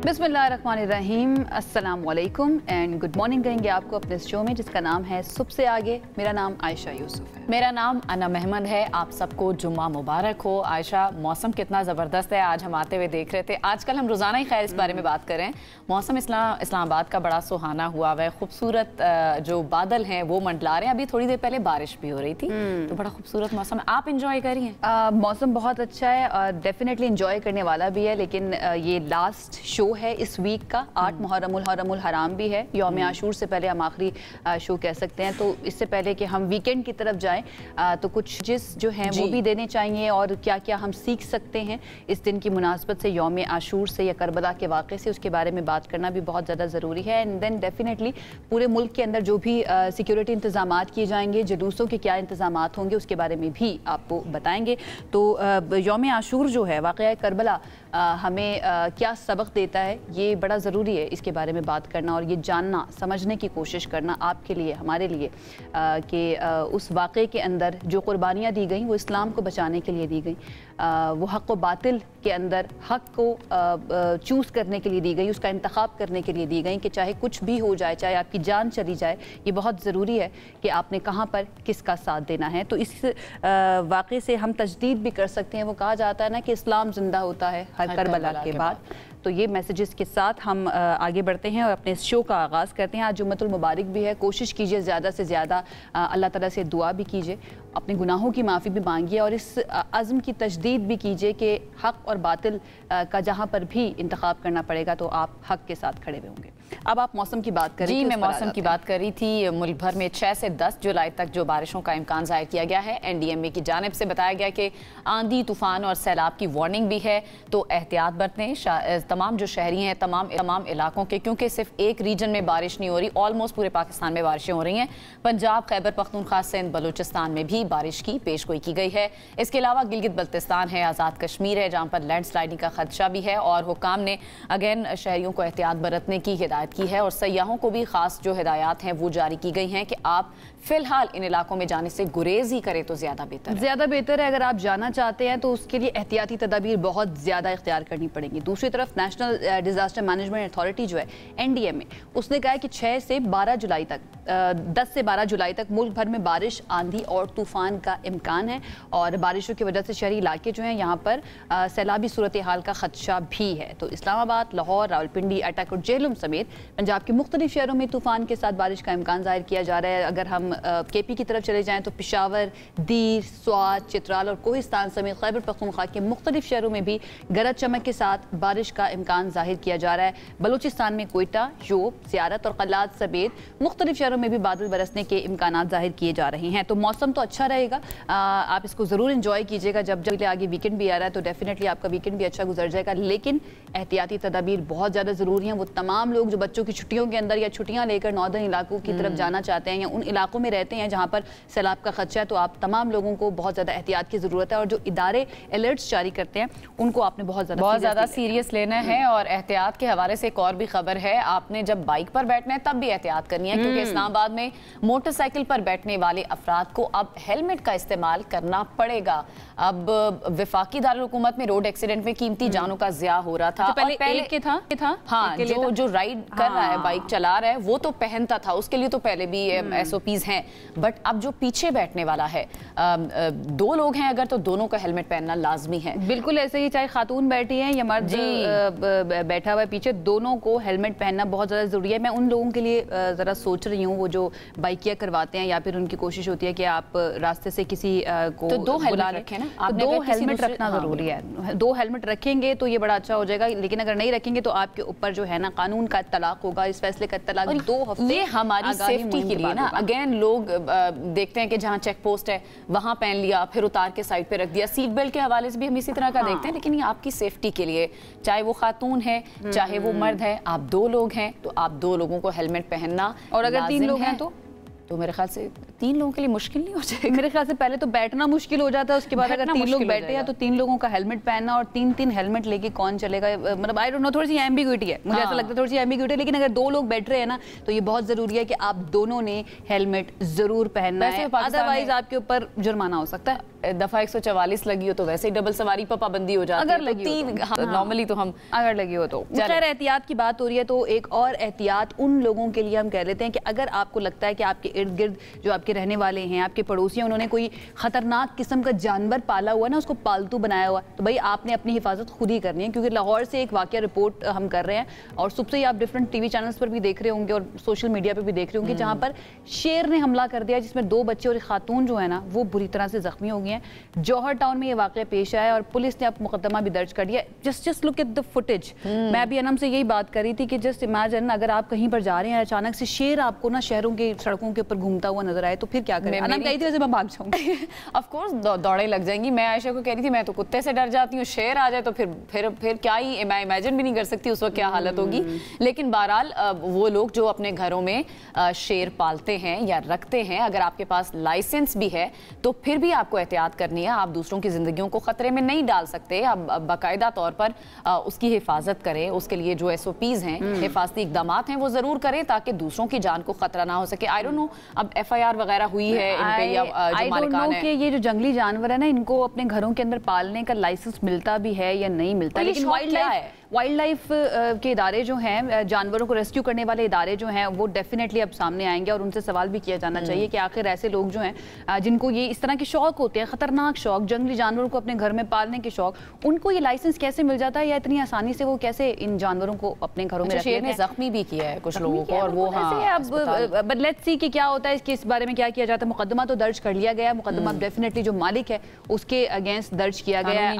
बिस्मिल्लाहिर्रहमानिर्रहीम, अस्सलाम वालेकुम एंड गुड मॉर्निंग कहेंगे आपको अपने शो में जिसका नाम है सुबह से आगे। मेरा नाम आयशा यूसुफ है। मेरा नाम अना महमद है। आप सबको जुम्मा मुबारक हो। आयशा, मौसम कितना ज़बरदस्त है। आज हम आते हुए देख रहे थे, आजकल हम रोज़ाना ही खैर इस बारे में बात करें। मौसम इस्लामाबाद का बड़ा सुहाना हुआ है। खूबसूरत जो बादल हैं वो मंडला रहे हैं। अभी थोड़ी देर पहले बारिश भी हो रही थी, तो बड़ा खूबसूरत मौसम है। आप इंजॉय करी हैं? मौसम बहुत अच्छा है और डेफिनेटली इंजॉय करने वाला भी है, लेकिन ये लास्ट शो है इस वीक का। 8 मुहर्रमुल हराम भी है, यौम आशूर से पहले हम आखिरी शो कह सकते हैं। तो इससे पहले कि हम वीकेंड की तरफ जाएं तो कुछ जिस जो हैं वो भी देने चाहिए और क्या क्या हम सीख सकते हैं इस दिन की मुनासबत से, यौम आशूर से या करबला के वाक़े से, उसके बारे में बात करना भी बहुत ज़्यादा ज़रूरी है। एंड देन डेफिनेटली पूरे मुल्क के अंदर जो भी सिक्योरिटी इंतज़ामात किए जाएंगे, जुलूसों के क्या इंतज़ामात होंगे, उसके बारे में भी आपको बताएंगे। तो यौम आशूर जो है, वाक़या करबला हमें क्या सबक देता है, ये बड़ा ज़रूरी है इसके बारे में बात करना और ये जानना समझने की कोशिश करना आपके लिए, हमारे लिए, कि उस वाक़े के अंदर जो कुर्बानियाँ दी गई वो इस्लाम को बचाने के लिए दी गई। वो हक़ व बातिल के अंदर हक़ को चूज़ करने के लिए दी गई, उसका इंतखाब करने के लिए दी गई कि चाहे कुछ भी हो जाए, चाहे आपकी जान चली जाए, ये बहुत ज़रूरी है कि आपने कहाँ पर किसका साथ देना है। तो इस वाक़े से हम तजदीद भी कर सकते हैं। वो कहा जाता है ना कि इस्लाम ज़िंदा होता है हर करबला के बाद। तो ये मैसेजेस के साथ हम आगे बढ़ते हैं और अपने इस शो का आगाज़ करते हैं। आज जुम्मतुल मुबारक भी है। कोशिश कीजिए ज़्यादा से ज़्यादा अल्लाह ताला से दुआ भी कीजिए, अपने गुनाहों की माफ़ी भी मांगिए और इस अज़्म की तजदीद भी कीजिए कि हक़ और बातिल का जहाँ पर भी इंतखाब करना पड़ेगा तो आप हक़ के साथ खड़े हुए होंगे। अब आप मौसम की बात करें। जी, मैं मौसम की बात कर रही थी। मुल्क भर में 6 से 10 जुलाई तक जो बारिशों का इम्कान ज़ाहिर किया गया है। NDMA की जानिब से बताया गया कि आंधी, तूफ़ान और सैलाब की वार्निंग भी है, तो एहतियात बरतें तमाम जो शहरी हैं, तमाम इलाकों के, क्योंकि सिर्फ एक रीजन में बारिश नहीं हो रही, ऑलमोस्ट पूरे पाकिस्तान में बारिशें हो रही हैं। पंजाब, खैबर पख्तूनख्वा, सिंध, बलूचिस्तान में भी बारिश की पेशगोई की गई है। इसके अलावा गिलगित बल्तिस्तान है, आज़ाद कश्मीर है, जहाँ पर लैंडस्लाइडिंग का खदशा भी है और हुकाम ने अगेन शहरियों को एहतियात बरतने की हिदायत की है और सयाहों को भी खास जो हिदायत हैं वो जारी की गई हैं कि आप फिलहाल इन इलाकों में जाने से गुरेज ही करें तो ज़्यादा बेहतर है। अगर आप जाना चाहते हैं तो उसके लिए एहतियाती तदाबीर बहुत ज़्यादा इख्तियार करनी पड़ेंगी। दूसरी तरफ नेशनल डिज़ास्टर मैनेजमेंट अथॉरिटी जो है NDMA, उसने कहा है कि 6 से 12 जुलाई तक 10 से 12 जुलाई तक मुल्क भर में बारिश, आंधी और तूफ़ान का इम्कान है और बारिशों की वजह से शहरी इलाके जो हैं यहाँ पर सैलाबी सूरत हाल का खदशा भी है। तो इस्लामाबाद, लाहौर, रावलपिंडी, अटक और जेहलम समेत पंजाब के मुख्तलिफ शहरों में तूफ़ान के साथ बारिश का इम्कान ज़ाहिर किया जा रहा है। अगर हम KP की तरफ चले जाएँ तो पेशावर, दीर, स्वात, चित्राल और कोहिस्तान समेत खैबर पख्तूनख्वा के मुख्तलिफ शहरों में भी गरज चमक के साथ बारिश का इम्कान ज़ाहिर किया जा रहा है। बलूचिस्तान में कोयटा, योब, ज़ियारत और कलात समेत मुख्तलिफ शहरों में भी बादल बरसने के इम्कान ज़ाहिर किए जा रहे हैं। तो मौसम तो अच्छा रहेगा, आप इसको ज़रूर इंजॉय कीजिएगा। जब आगे वीकेंड भी आ रहा है तो डेफिनेटली आपका वीकेंड भी अच्छा गुजर जाएगा, लेकिन एहतियाती तदाबीर बहुत ज़्यादा ज़रूरी हैं। वो तमाम लोग जो बच्चों की छुट्टियों के अंदर या छुट्टियाँ लेकर नॉर्दर्न इलाकों की तरफ जाना चाहते हैं या उन इलाकों में रहते हैं जहाँ पर सैलाब का खदशा है, तो आप तमाम लोगों को बहुत ज़्यादा एहतियात की ज़रूरत है और जो इदारे अलर्ट्स जारी करते हैं उनको आपने बहुत ज़्यादा सीरियस लेना है। और एहतियात के हवाले से एक और भी खबर है, आपने जब बाइक पर बैठना है तब भी एहतियात करनी है, क्योंकि इस्लामाबाद में मोटरसाइकिल पर बैठने वाले अफराद को अब हेलमेट का इस्तेमाल करना पड़ेगा। अब वफाकी दारुल हुकूमत में रोड एक्सीडेंट में कीमती जानों का ज़िया हो रहा था। पहले के था हाँ, जो राइड कर रहा है, बाइक चला रहा है, वो तो पहनता था, उसके लिए तो पहले भी SOPs हैं। बट अब जो पीछे बैठने वाला है, 2 लोग हैं अगर, तो दोनों का हेलमेट पहनना लाजमी है। बिल्कुल ऐसे ही, चाहे खातून बैठी है या मर्द बैठा हुआ है पीछे, दोनों को हेलमेट पहनना बहुत ज़्यादा ज़रूरी है। मैं उन लोगों के लिए ज़रा सोच रही हूँ, वो जो बाइकिया करवाते हैं या फिर उनकी कोशिश होती है कि आप रास्ते से किसी को तो 2 हेलमेट रखें ना, आप 2 हेलमेट रखना ज़रूरी है। 2 हेलमेट रखेंगे तो ये बड़ा अच्छा हो जाएगा, लेकिन अगर नहीं रखेंगे तो आपके ऊपर जो है ना कानून का तलाक होगा। इस फैसले का तलाक 2 हफ्ते, ये हमारी सेफ्टी के लिए ना। अगेन लोग देखते हैं कि जहाँ चेक पोस्ट है वहाँ पहन लिया, फिर उतार के साइड पे रख दिया। सीट बेल्ट के हवाले से भी हम इसी तरह का देखते हैं, लेकिन ये आपकी सेफ्टी के लिए, चाहे वो खातून है चाहे वो मर्द है, आप 2 लोग हैं तो आप 2 लोगों को हेलमेट पहनना, और अगर 3 लोग हैं तो मेरे ख्याल से 3 लोगों के लिए मुश्किल नहीं हो जाएगा। मेरे ख्याल से पहले तो बैठना मुश्किल हो जाता है, उसके बाद अगर 3 लोग बैठे हैं तो 3 लोगों का हेलमेट पहनना, और 3 हेलमेट लेके कौन चलेगा, मतलब आई डोंट नो, थोड़ी सी एम्बिग्यूटी है, मुझे ऐसा लगता है थोड़ी सी एम्बिग्यूटी है। लेकिन अगर 2 लोग बैठ रहे हैं ना तो ये बहुत जरूरी है कि आप दोनों ने हेलमेट जरूर पहनना है, अदरवाइज आपके ऊपर जुर्माना हो सकता है। दफा 144 लगी हो तो वैसे ही डबल सवारी पर पाबंदी हो जाती है। अगर लगी तो नॉर्मली तो हम अगर लगी हो तो खैर एहतियात की बात हो रही है तो एक और एहतियात उन लोगों के लिए हम कह लेते हैं कि अगर आपको लगता है कि आपके इर्द गिर्द जो आपके रहने वाले हैं, आपके पड़ोसी हैं, उन्होंने कोई खतरनाक किस्म का जानवर पाला हुआ ना, उसको पालतू बनाया हुआ, तो भाई आपने अपनी हिफाजत खुद ही करनी है। क्योंकि लाहौर से एक वाकया रिपोर्ट हम कर रहे हैं और सुबह से ही आप डिफरेंट टीवी चैनल्स पर भी देख रहे होंगे और सोशल मीडिया पर भी देख रहे होंगे, जहाँ पर शेर ने हमला कर दिया जिसमें 2 बच्चे और एक खातून जो है ना वो बुरी तरह से जख्मी हो गए हैं। जौहर टाउन में ये वाकया पेश आया और पुलिस ने अब मुकदमा भी दर्ज कर दिया। Just look at the footage. मैं अभी अनम से यही बात कर रही थी कि जस्ट इमेजिन अगर आप कहीं पर जा रहे हैं, अचानक से शेर आपको ना शहरों के सड़कों के ऊपर घूमता हुआ नजर आए तो फिर क्या करें? अनम कही थी वैसे मैं भाग जाऊंगी। ऑफ कोर्स दौड़े लग जाएंगी। मैं आयशा को कह रही थी मैं तो कुत्ते से डर जाती हूँ, शेर आ जाए तो फिर क्या ही, मैं इमेजिन भी नहीं कर सकती उस वक्त क्या हालत होगी। लेकिन बहरहाल वो लोग जो अपने घरों में शेर पालते हैं या रखते हैं, अगर आपके पास लाइसेंस भी है तो फिर भी आपको एहतियात करनी है। आप दूसरों की जिंदगियों को खतरे में नहीं डाल सकते। आप बाकायदा तौर पर उसकी हिफाजत करें, उसके लिए जो SOPs हैं, हिफाजती इकदाम हैं वो जरूर करें ताकि दूसरों की जान को खतरा ना हो सके। आई डोंट नो अब FIR वगैरह हुई है इन पे या जो मालिकान है। ये जो जंगली जानवर है ना, इनको अपने घरों के अंदर पालने का लाइसेंस मिलता भी है या नहीं मिलता, लेकिन वाइल्ड लाइफ के इदारे जो हैं, जानवरों को रेस्क्यू करने वाले इदारे जो हैं, वो डेफिनेटली अब सामने आएंगे और उनसे सवाल भी किया जाना चाहिए कि आखिर ऐसे लोग जो हैं जिनको ये इस तरह के शौक होते हैं, खतरनाक शौक, जंगली जानवरों को अपने घर में पालने के शौक, उनको ये लाइसेंस कैसे मिल जाता है या इतनी आसानी से वो कैसे इन जानवरों को अपने घरों में शेर ने जख्मी भी किया है कुछ लोगों को और वो अब लेट्स सी कि क्या होता है, इसके इस बारे में क्या किया जाता है। मुकदमा तो दर्ज कर लिया गया, मुकदमा डेफिनेटली जो मालिक है उसके अगेंस्ट दर्ज किया गया है।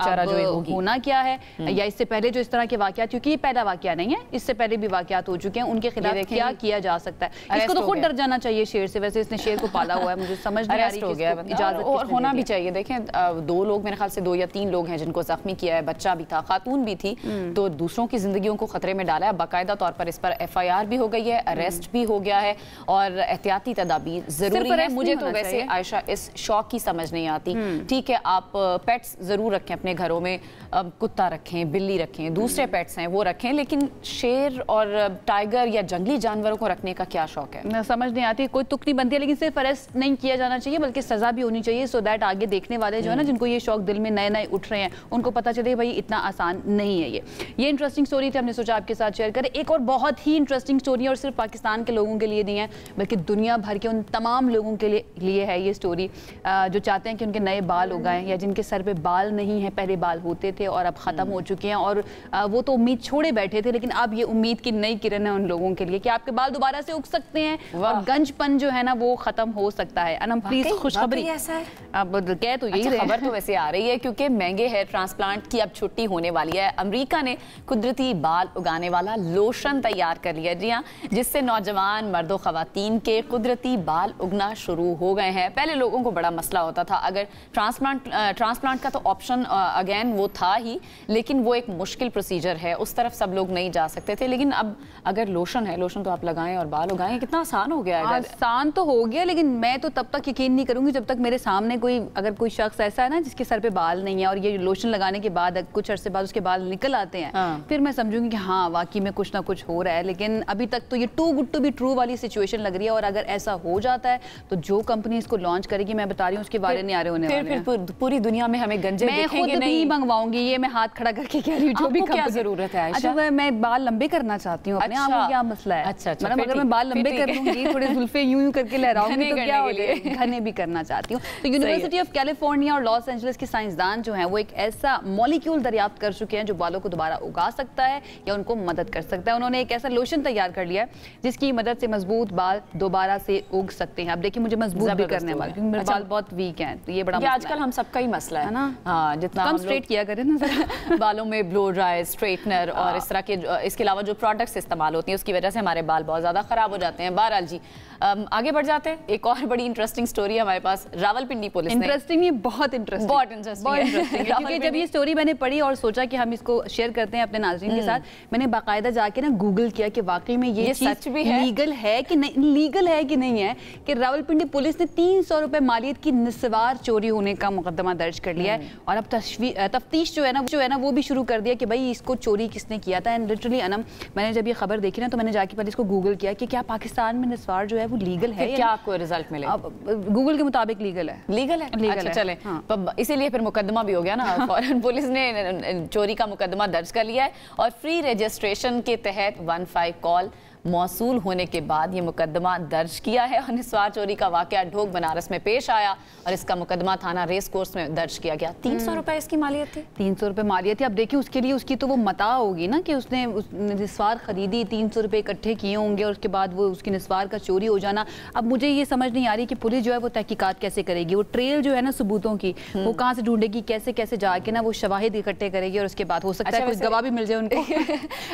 होना क्या है या इससे पहले जो इस तरह के वाकयात, क्योंकि ये पहला वाकया नहीं है, इससे पहले भी वाकयात हो चुके हैं, उनके खिलाफ क्या किया जा सकता है? इसको तो खुद डर जाना चाहिए शेर से। वैसे इसने शेर को पाला हुआ है, मुझे समझ नहीं आ रही कि इसको इजाजत और होना भी चाहिए। देखें 2 लोग, मेरे ख्याल से 2 या 3 लोग हैं जिनको जख्मी किया है, बच्चा भी था, खातून भी थी, तो दूसरों की जिंदगियों को खतरे में डाला है। बाकायदा तौर पर इस पर FIR भी हो गई है, अरेस्ट भी हो गया है और एहतियाती तदाबीर जरूरी है। मुझे तो वैसे आयशा इस शौक की समझ नहीं आती। ठीक है, आप पेट्स जरूर रखें अपने घरों में, कुत्ता रखें, बिल्ली रखें, दूसरे पेट्स हैं वो रखें, लेकिन शेर और टाइगर या जंगली जानवरों को रखने का क्या शौक है? समझ नहीं आती, कोई तुक नहीं बनती है। लेकिन सिर्फ अरेस्ट नहीं किया जाना चाहिए बल्कि सजा भी होनी चाहिए, सो दैट आगे देखने वाले जो है ना, जिनको ये शौक दिल में नए नए उठ रहे हैं, उनको पता चले भाई इतना आसान नहीं है ये इंटरेस्टिंग स्टोरी थी, हमने सोचा आपके साथ शेयर करें। एक और बहुत ही इंटरेस्टिंग स्टोरी है और सिर्फ पाकिस्तान के लोगों के लिए नहीं है बल्कि दुनिया भर के उन तमाम लोगों के लिए है ये स्टोरी जो चाहते हैं कि उनके नए बाल उगाएं या जिनके सर पे बाल नहीं है, पहले बाल होते थे और अब खत्म हो चुके हैं और वो तो उम्मीद छोड़े बैठे थे, लेकिन अब ये उम्मीद की नई किरण है उन लोगों के लिए कि आपके बाल दोबारा से उग सकते हैं और गंजपन जो है ना वो खत्म हो सकता है। अनम प्लीज खुशखबरी ऐसा है, अब कह तो यही खबर तो वैसे आ रही है क्योंकि महंगे हेयर ट्रांसप्लांट की अब छुट्टी होने वाली है। अमेरिका ने कुदरती बाल उगाने वाला लोशन तैयार कर लिया, जी हाँ, जिससे नौजवान मर्दों खवातीन के कुदरती बाल उगना शुरू हो गए हैं। पहले लोगों को बड़ा मसला होता था, अगर ट्रांसप्लांट का तो ऑप्शन अगेन वो था ही, लेकिन वो एक मुश्किल प्रोसीजर है, उस तरफ सब लोग नहीं जा सकते थे। लेकिन अब अगर लोशन है, लोशन तो आप लगाएं और बाल उगाएं, कितना आसान हो गया है। आसान तो हो गया, लेकिन मैं तो तब तक यकीन नहीं करूंगी जब तक मेरे सामने अगर कोई शख्स ऐसा है ना जिसके सर पे बाल नहीं है और ये लोशन लगाने के बाद कुछ अरसे बाद उसके बाल निकल आते हैं, फिर मैं समझूंगी कि हाँ वाकई में कुछ ना कुछ हो रहा है। लेकिन अभी तक तो ये too good to be true वाली सिचुएशन लग रही है और अगर ऐसा हो जाता है तो जो कंपनी इसको लॉन्च करेगी, मैं बता रही हूँ उसके बारे नहीं आ रहे होने वाले हैं। फिर पूरी दुनिया में हमें गंजे मैं खुद भी मंगवाऊंगी, ये मैं हाथ खड़ा करके कह रही हूँ। जो भी क्या जरूरत है? अच्छा, मैं बाल लंबे करना चाहती हूँ अपने, आपको क्या मसला है? अच्छा, मतलब अगर मैं बाल लंबे कर लूंगी, थोड़े जुल्फे यूं करके लहराऊंगी तो क्या हो जाएगा? घने भी करना चाहती हूँ। तो यूनिवर्सिटी ऑफ कैलिफोर्निया और लॉस एंजलिस के साइंसदान जो हैं वो एक ऐसा मॉलिक्यूल दरियाफ्त कर चुके हैं जो बालों को दोबारा उगा सकता है या उनको मदद कर सकता है। उन्होंने एक ऐसा लोशन तैयार कर लिया है जिसकी मदद से मजबूत बाल दोबारा से उग सकते हैं। अब देखिए मुझे मजबूत भी करने वाले, क्योंकि मेरे बाल बहुत वीक हैं, तो ये बड़ा आजकल हम सबका ही मसला है ना। हाँ, जितना हम स्ट्रेट किया करें ना बालों में ब्लो ड्राई, स्ट्रेटनर और इस तरह के, इसके अलावा जो प्रोडक्ट्स इस्तेमाल होती हैं उसकी वजह से हमारे बाल बहुत ज्यादा खराब हो जाते हैं। बहरहाल जी, आगे बढ़ जाते हैं। एक और बड़ी इंटरेस्टिंग स्टोरी है हमारे पास, रावलपिंडी पुलिस ने। इंटरेस्टिंग, ये बहुत इंटरेस्टिंग है क्योंकि जब ये स्टोरी मैंने पढ़ी और सोचा कि हम इसको शेयर करते हैं अपने नाज़रीन के साथ, मैंने बाकायदा जाके ना गूगल किया कि वाकई में ये सच भी है, लीगल है कि नहीं है कि रावलपिंडी पुलिस ने 300 रुपए मालियत की निस्वार चोरी होने का मुकदमा दर्ज कर लिया है और अब तफ्तीश जो है ना वो भी शुरू कर दिया कि भाई इसको चोरी किसने किया था। एंड लिटरली अनम, मैंने जब ये खबर देखी ना तो मैंने जाके पहले इसको गूगल किया कि क्या पाकिस्तान में निस्वार जो है वो लीगल है, क्या आपको रिजल्ट मिले? गूगल के मुताबिक लीगल है। लीगल है, अच्छा चले। हाँ। इसीलिए फिर मुकदमा भी हो गया ना, फौरन पुलिस ने चोरी का मुकदमा दर्ज कर लिया है और फ्री रजिस्ट्रेशन के तहत 15 कॉल मौसूल होने के बाद ये मुकदमा दर्ज किया है और निस्वार चोरी का वाकया ढोक बनारस में पेश आया और इसका मुकदमा थाना रेस कोर्स में दर्ज किया गया। 300 रुपए इसकी मालियत थी। 300 रुपए मालियत थी। अब देखिए उसके लिए उसकी तो वो मता होगी ना कि उसने निस्वार खरीदी, 300 रुपए इकट्ठे किए होंगे और उसके बाद वो उसकी निस्वार का चोरी हो जाना। अब मुझे ये समझ नहीं आ रही कि पुलिस जो है वो तहकीकात कैसे करेगी, वो ट्रेल जो है ना सबूतों की वो कहाँ से ढूंढेगी, कैसे कैसे जाके ना वो शवाहिद इकट्ठे करेगी और उसके बाद हो सकता है कोई गवाह भी मिल जाए उनको।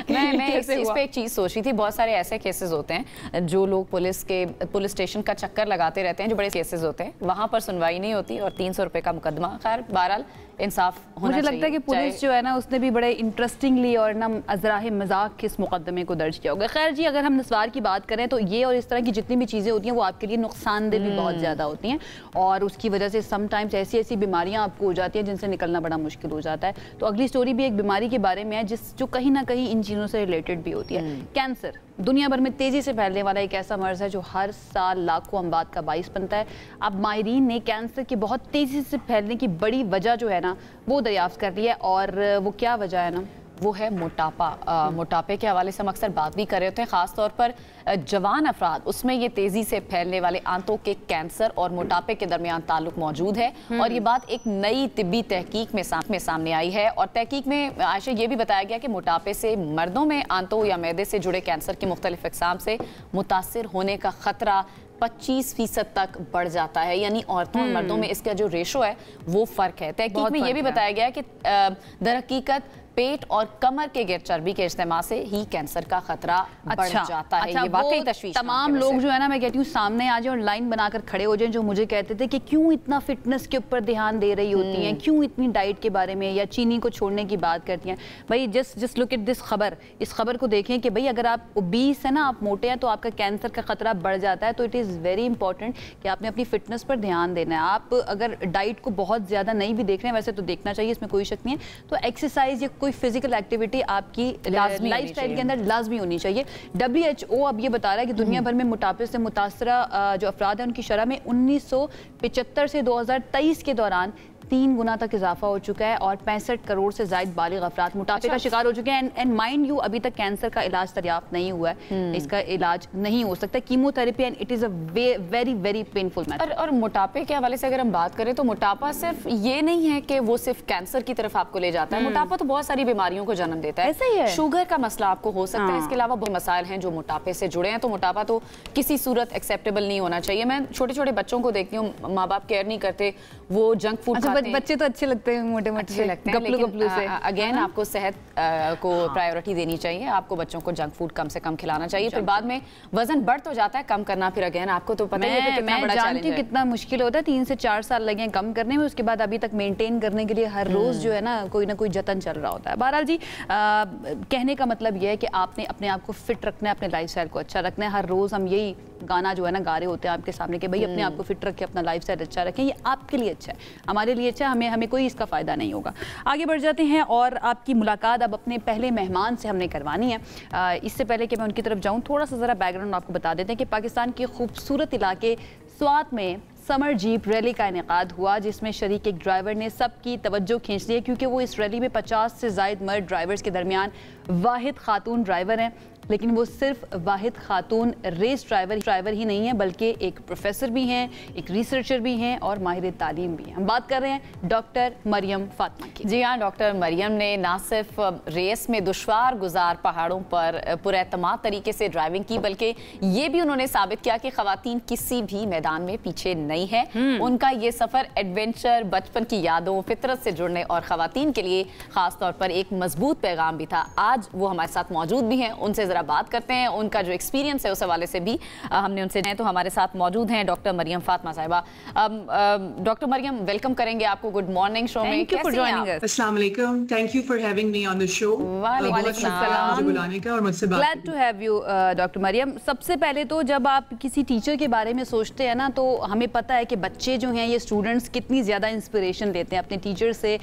मैं इस पे एक चीज सोच रही थी, बहुत सारे ऐसे केसेस होते हैं जो लोग पुलिस स्टेशन का चक्कर लगाते रहते हैं, जो बड़े केसेस होते हैं वहां पर सुनवाई नहीं होती और 300 रुपए का मुकदमा। खैर बहरहाल इंसाफ होना चाहिए। मुझे लगता है कि पुलिस जो है ना उसने भी बड़े इंटरेस्टिंगली और ना अजराह मजाक के इस मुकदमे को दर्ज किया होगा। खैर जी, अगर हम निस्वार की बात करें तो ये और इस तरह की जितनी भी चीज़ें होती हैं वो आपके लिए नुकसानदेह भी बहुत ज़्यादा होती हैं और उसकी वजह से समटाइम्स ऐसी ऐसी बीमारियां आपको हो जाती हैं जिनसे निकलना बड़ा मुश्किल हो जाता है। तो अगली स्टोरी भी एक बीमारी के बारे में है जो कहीं ना कहीं इन चीज़ों से रिलेटेड भी होती है। कैंसर दुनिया भर में तेजी से फैलने वाला एक ऐसा मर्ज है जो हर साल लाखों अमवात का बाइस बनता है। अब माहिरीन ने कैंसर के बहुत तेजी से फैलने की बड़ी वजह जो है ना वो दरियाफ्त कर ली है और वो क्या वजह है ना, वो है मोटापा। मोटापे के हवाले से हम अक्सर बात भी कर रहे होते हैं, खासतौर पर जवान अफराद, उसमें ये तेजी से फैलने वाले आंतों के कैंसर और मोटापे के दरमियान ताल्लुक मौजूद है और ये बात एक नई तिब्बी तहकीक में सामने आई है। और तहकीक में आयशा ये भी बताया गया कि मोटापे से मर्दों में आंतों या मैदे से जुड़े कैंसर की मुख्तलिफ अक़साम से मुतासिर होने का खतरा 25% तक बढ़ जाता है। यानी औरतों और मर्दों में इसका जो रेशो है वो फर्क है। तहकीक में ये भी बताया गया है कि दर हकीकत पेट और कमर के गिर चर्बी के इस्तेमाल से ही कैंसर का खतरा बढ़ जाता है। ये वाकई तशवीश। तमाम लोग जो है ना, मैं कहती हूँ सामने आ जाए और लाइन बनाकर खड़े हो जाएं, जो मुझे कहते थे कि क्यों इतना फिटनेस के ऊपर ध्यान दे रही होती हैं, क्यों इतनी डाइट के बारे में या चीनी को छोड़ने की बात करती हैं। भाई जस्ट लुक एट दिस खबर, इस खबर को देखें कि भाई अगर आप ओबीस है ना, आप मोटे हैं तो आपका कैंसर का खतरा बढ़ जाता है। तो इट इज़ वेरी इंपॉर्टेंट कि आपने अपनी फिटनेस पर ध्यान देना है। आप अगर डाइट को बहुत ज़्यादा नहीं भी देख रहे हैं, वैसे तो देखना चाहिए, इसमें कोई शक नहीं है, तो एक्सरसाइज या कोई फिजिकल एक्टिविटी आपकी लाइफस्टाइल के अंदर लाजमी होनी चाहिए। WHO अब ये बता रहा है कि दुनिया भर में मोटापे से मुतासरा जो अफराद हैं उनकी शरह में 1975 से 2023 के दौरान 3 गुना तक इजाफा हो चुका है और 65 करोड़ से ज्यादा बालिग अफराद मोटापे का शिकार हो चुके हैं। एंड माइंड यू, अभी तक कैंसर का इलाज दरियाफ्त नहीं हुआ है, इसका इलाज नहीं हो सकता, chemotherapy, and it is a very very painful matter. और मोटापे के हवाले से अगर हम बात करें तो मोटापा सिर्फ ये नहीं है कि वो सिर्फ कैंसर की तरफ आपको ले जाता है। मोटापा तो बहुत सारी बीमारियों को जन्म देता है। ऐसा ही है। शुगर का मसला आपको हो सकता है, इसके अलावा बहुत मसाइल हैं जो मोटापे से जुड़े हैं। तो मोटापा तो किसी सूरत एक्सेप्टेबल नहीं होना चाहिए। मैं छोटे छोटे बच्चों को देखती हूँ, माँ बाप केयर नहीं करते, वो जंक फूड खाते हैं। बच्चे तो अच्छे लगते हैं, मोटे मोटे लगते हैं, गपलू से। अगेन आपको सेहत को प्रायोरिटी देनी चाहिए, आपको बच्चों को जंक फूड कम से कम खिलाना चाहिए। फिर बाद में वजन बढ़ तो जाता है, कम करना फिर अगेन आपको तो पता है कितना बड़ा चैलेंज है, कितना मुश्किल होता है। 3 से 4 साल लगे कम करने में, उसके बाद अभी तक मेंटेन करने के लिए हर रोज जो है ना कोई जतन चल रहा होता है। बहरहाल जी, कहने का मतलब यह है कि आपने अपने आप को फिट रखना है, अपने लाइफस्टाइल को अच्छा रखना है। हर रोज हम यही गाना जो है ना गा रहे होते हैं आपके सामने कि भाई अपने आप को फिट रखें, अपना लाइफस्टाइल अच्छा रखें, ये आपके लिए अच्छा है, हमारे लिए अच्छा है, हमें कोई इसका फ़ायदा नहीं होगा। आगे बढ़ जाते हैं और आपकी मुलाकात अब अपने पहले मेहमान से हमने करवानी है। इससे पहले कि मैं उनकी तरफ जाऊँ, थोड़ा सा ज़रा बैकग्राउंड आपको बता देते हैं कि पाकिस्तान के खूबसूरत इलाके स्वात में समर जीप रैली का इनेकाद हुआ, जिसमें शरीक एक ड्राइवर ने सबकी तवज्जो खींच ली है, क्योंकि वो इस रैली में 50 से ज़ायद मर्द ड्राइवर्स के दरमियान वाहिद खातून ड्राइवर हैं। लेकिन वो सिर्फ वाहिद खातून रेस ड्राइवर ही नहीं है, बल्कि एक प्रोफेसर भी हैं, एक रिसर्चर भी हैं और माहिर तालीम भी हैं। हम बात कर रहे हैं डॉक्टर मरियम फातिमा की। जी हाँ, डॉक्टर मरियम ने ना सिर्फ रेस में दुश्वार गुजार पहाड़ों पर पुरएतमाद तरीके से ड्राइविंग की, बल्कि ये भी उन्होंने साबित किया कि खवातीन किसी भी मैदान में पीछे नहीं है। उनका ये सफ़र एडवेंचर, बचपन की यादों, फितरत से जुड़ने और खवातीन के लिए ख़ास तौर पर एक मजबूत पैगाम भी था। आज वो हमारे साथ मौजूद भी हैं, उनसे बात करते हैं, उनका जो एक्सपीरियंस है उस हवाले से भी हमने उनसे तो हमारे साथ मौजूद हैं डॉक्टर मरियम फातिमा साहिबा। डॉक्टर मरियम, वेलकम करेंगे आपको गुड मॉर्निंग शो में। Thank you for joining us. अस्सलाम वालेकुम, thank you for having me on the show. वालेकुम अस्सलाम, मुझे बुलाने का और मुझसे बात glad to have you doctor Maryam. सबसे पहले तो जब आप किसी टीचर के बारे में सोचते हैं ना, तो हमें पता जाता है कि बच्चे जो हैं, ये स्टूडेंट्स कितनी ज़्यादा इंस्पिरेशन लेते हैं अपने टीचर से,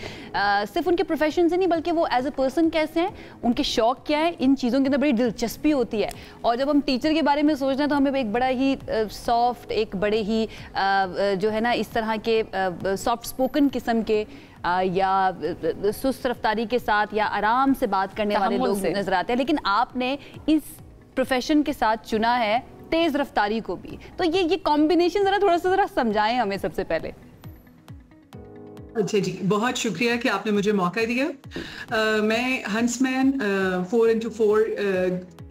सिर्फ उनके प्रोफेशन से नहीं बल्कि वो एज अ पर्सन कैसे हैं, उनके शौक क्या है, इन चीज़ों के अंदर बड़ी दिलचस्पी होती है। और जब हम टीचर के बारे में सोच रहे हैं तो हमें एक बड़ा ही सॉफ्ट, एक बड़े ही जो है ना इस तरह के सॉफ्ट स्पोकन किस्म के या सुस्त रफ्तारी के साथ या आराम से बात करने वाले लोग नजर आते हैं, लेकिन आपने इस प्रोफेशन के साथ चुना है तेज रफ्तारी को भी। तो ये कॉम्बिनेशन जरा समझाएं हमें सबसे पहले। अच्छा जी, बहुत शुक्रिया कि आपने मुझे मौका दिया। मैं हंसमैन 4x4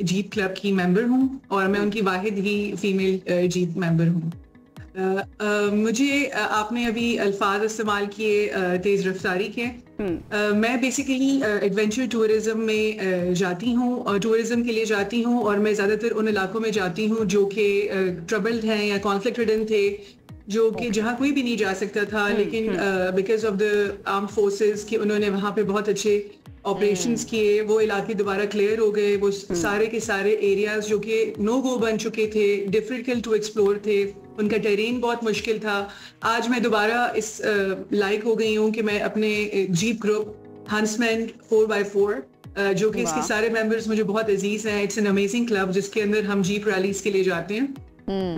जीप क्लब की मेंबर हूँ और मैं उनकी वाहिद ही फीमेल जीप मेंबर हूँ। मुझे आपने अभी अल्फाज इस्तेमाल किए तेज रफ्तारी के। मैं बेसिकली एडवेंचर टूरिज्म में जाती हूँ और टूरिज्म के लिए जाती हूँ, और मैं ज़्यादातर उन इलाकों में जाती हूँ जो कि ट्रबल्ड हैं या कॉन्फ्लिक्ट रिडन थे, जो कि जहाँ कोई भी नहीं जा सकता था, लेकिन because of the armed forces कि उन्होंने वहाँ पे बहुत अच्छे ऑपरेशंस किए, वो इलाके दोबारा क्लियर हो गए। वो सारे के सारे एरियाज जो कि नो गो बन चुके थे, डिफिकल्ट टू एक्सप्लोर थे, उनका टेरेन बहुत मुश्किल था। आज मैं दोबारा इस लायक हो गई हूँ कि मैं अपने जीप ग्रुप हंसमैन 4x4 जो कि इसके सारे मेंबर्स मुझे बहुत अजीज हैं, इट्स एन अमेजिंग क्लब जिसके अंदर हम जीप रैलीज के लिए जाते हैं।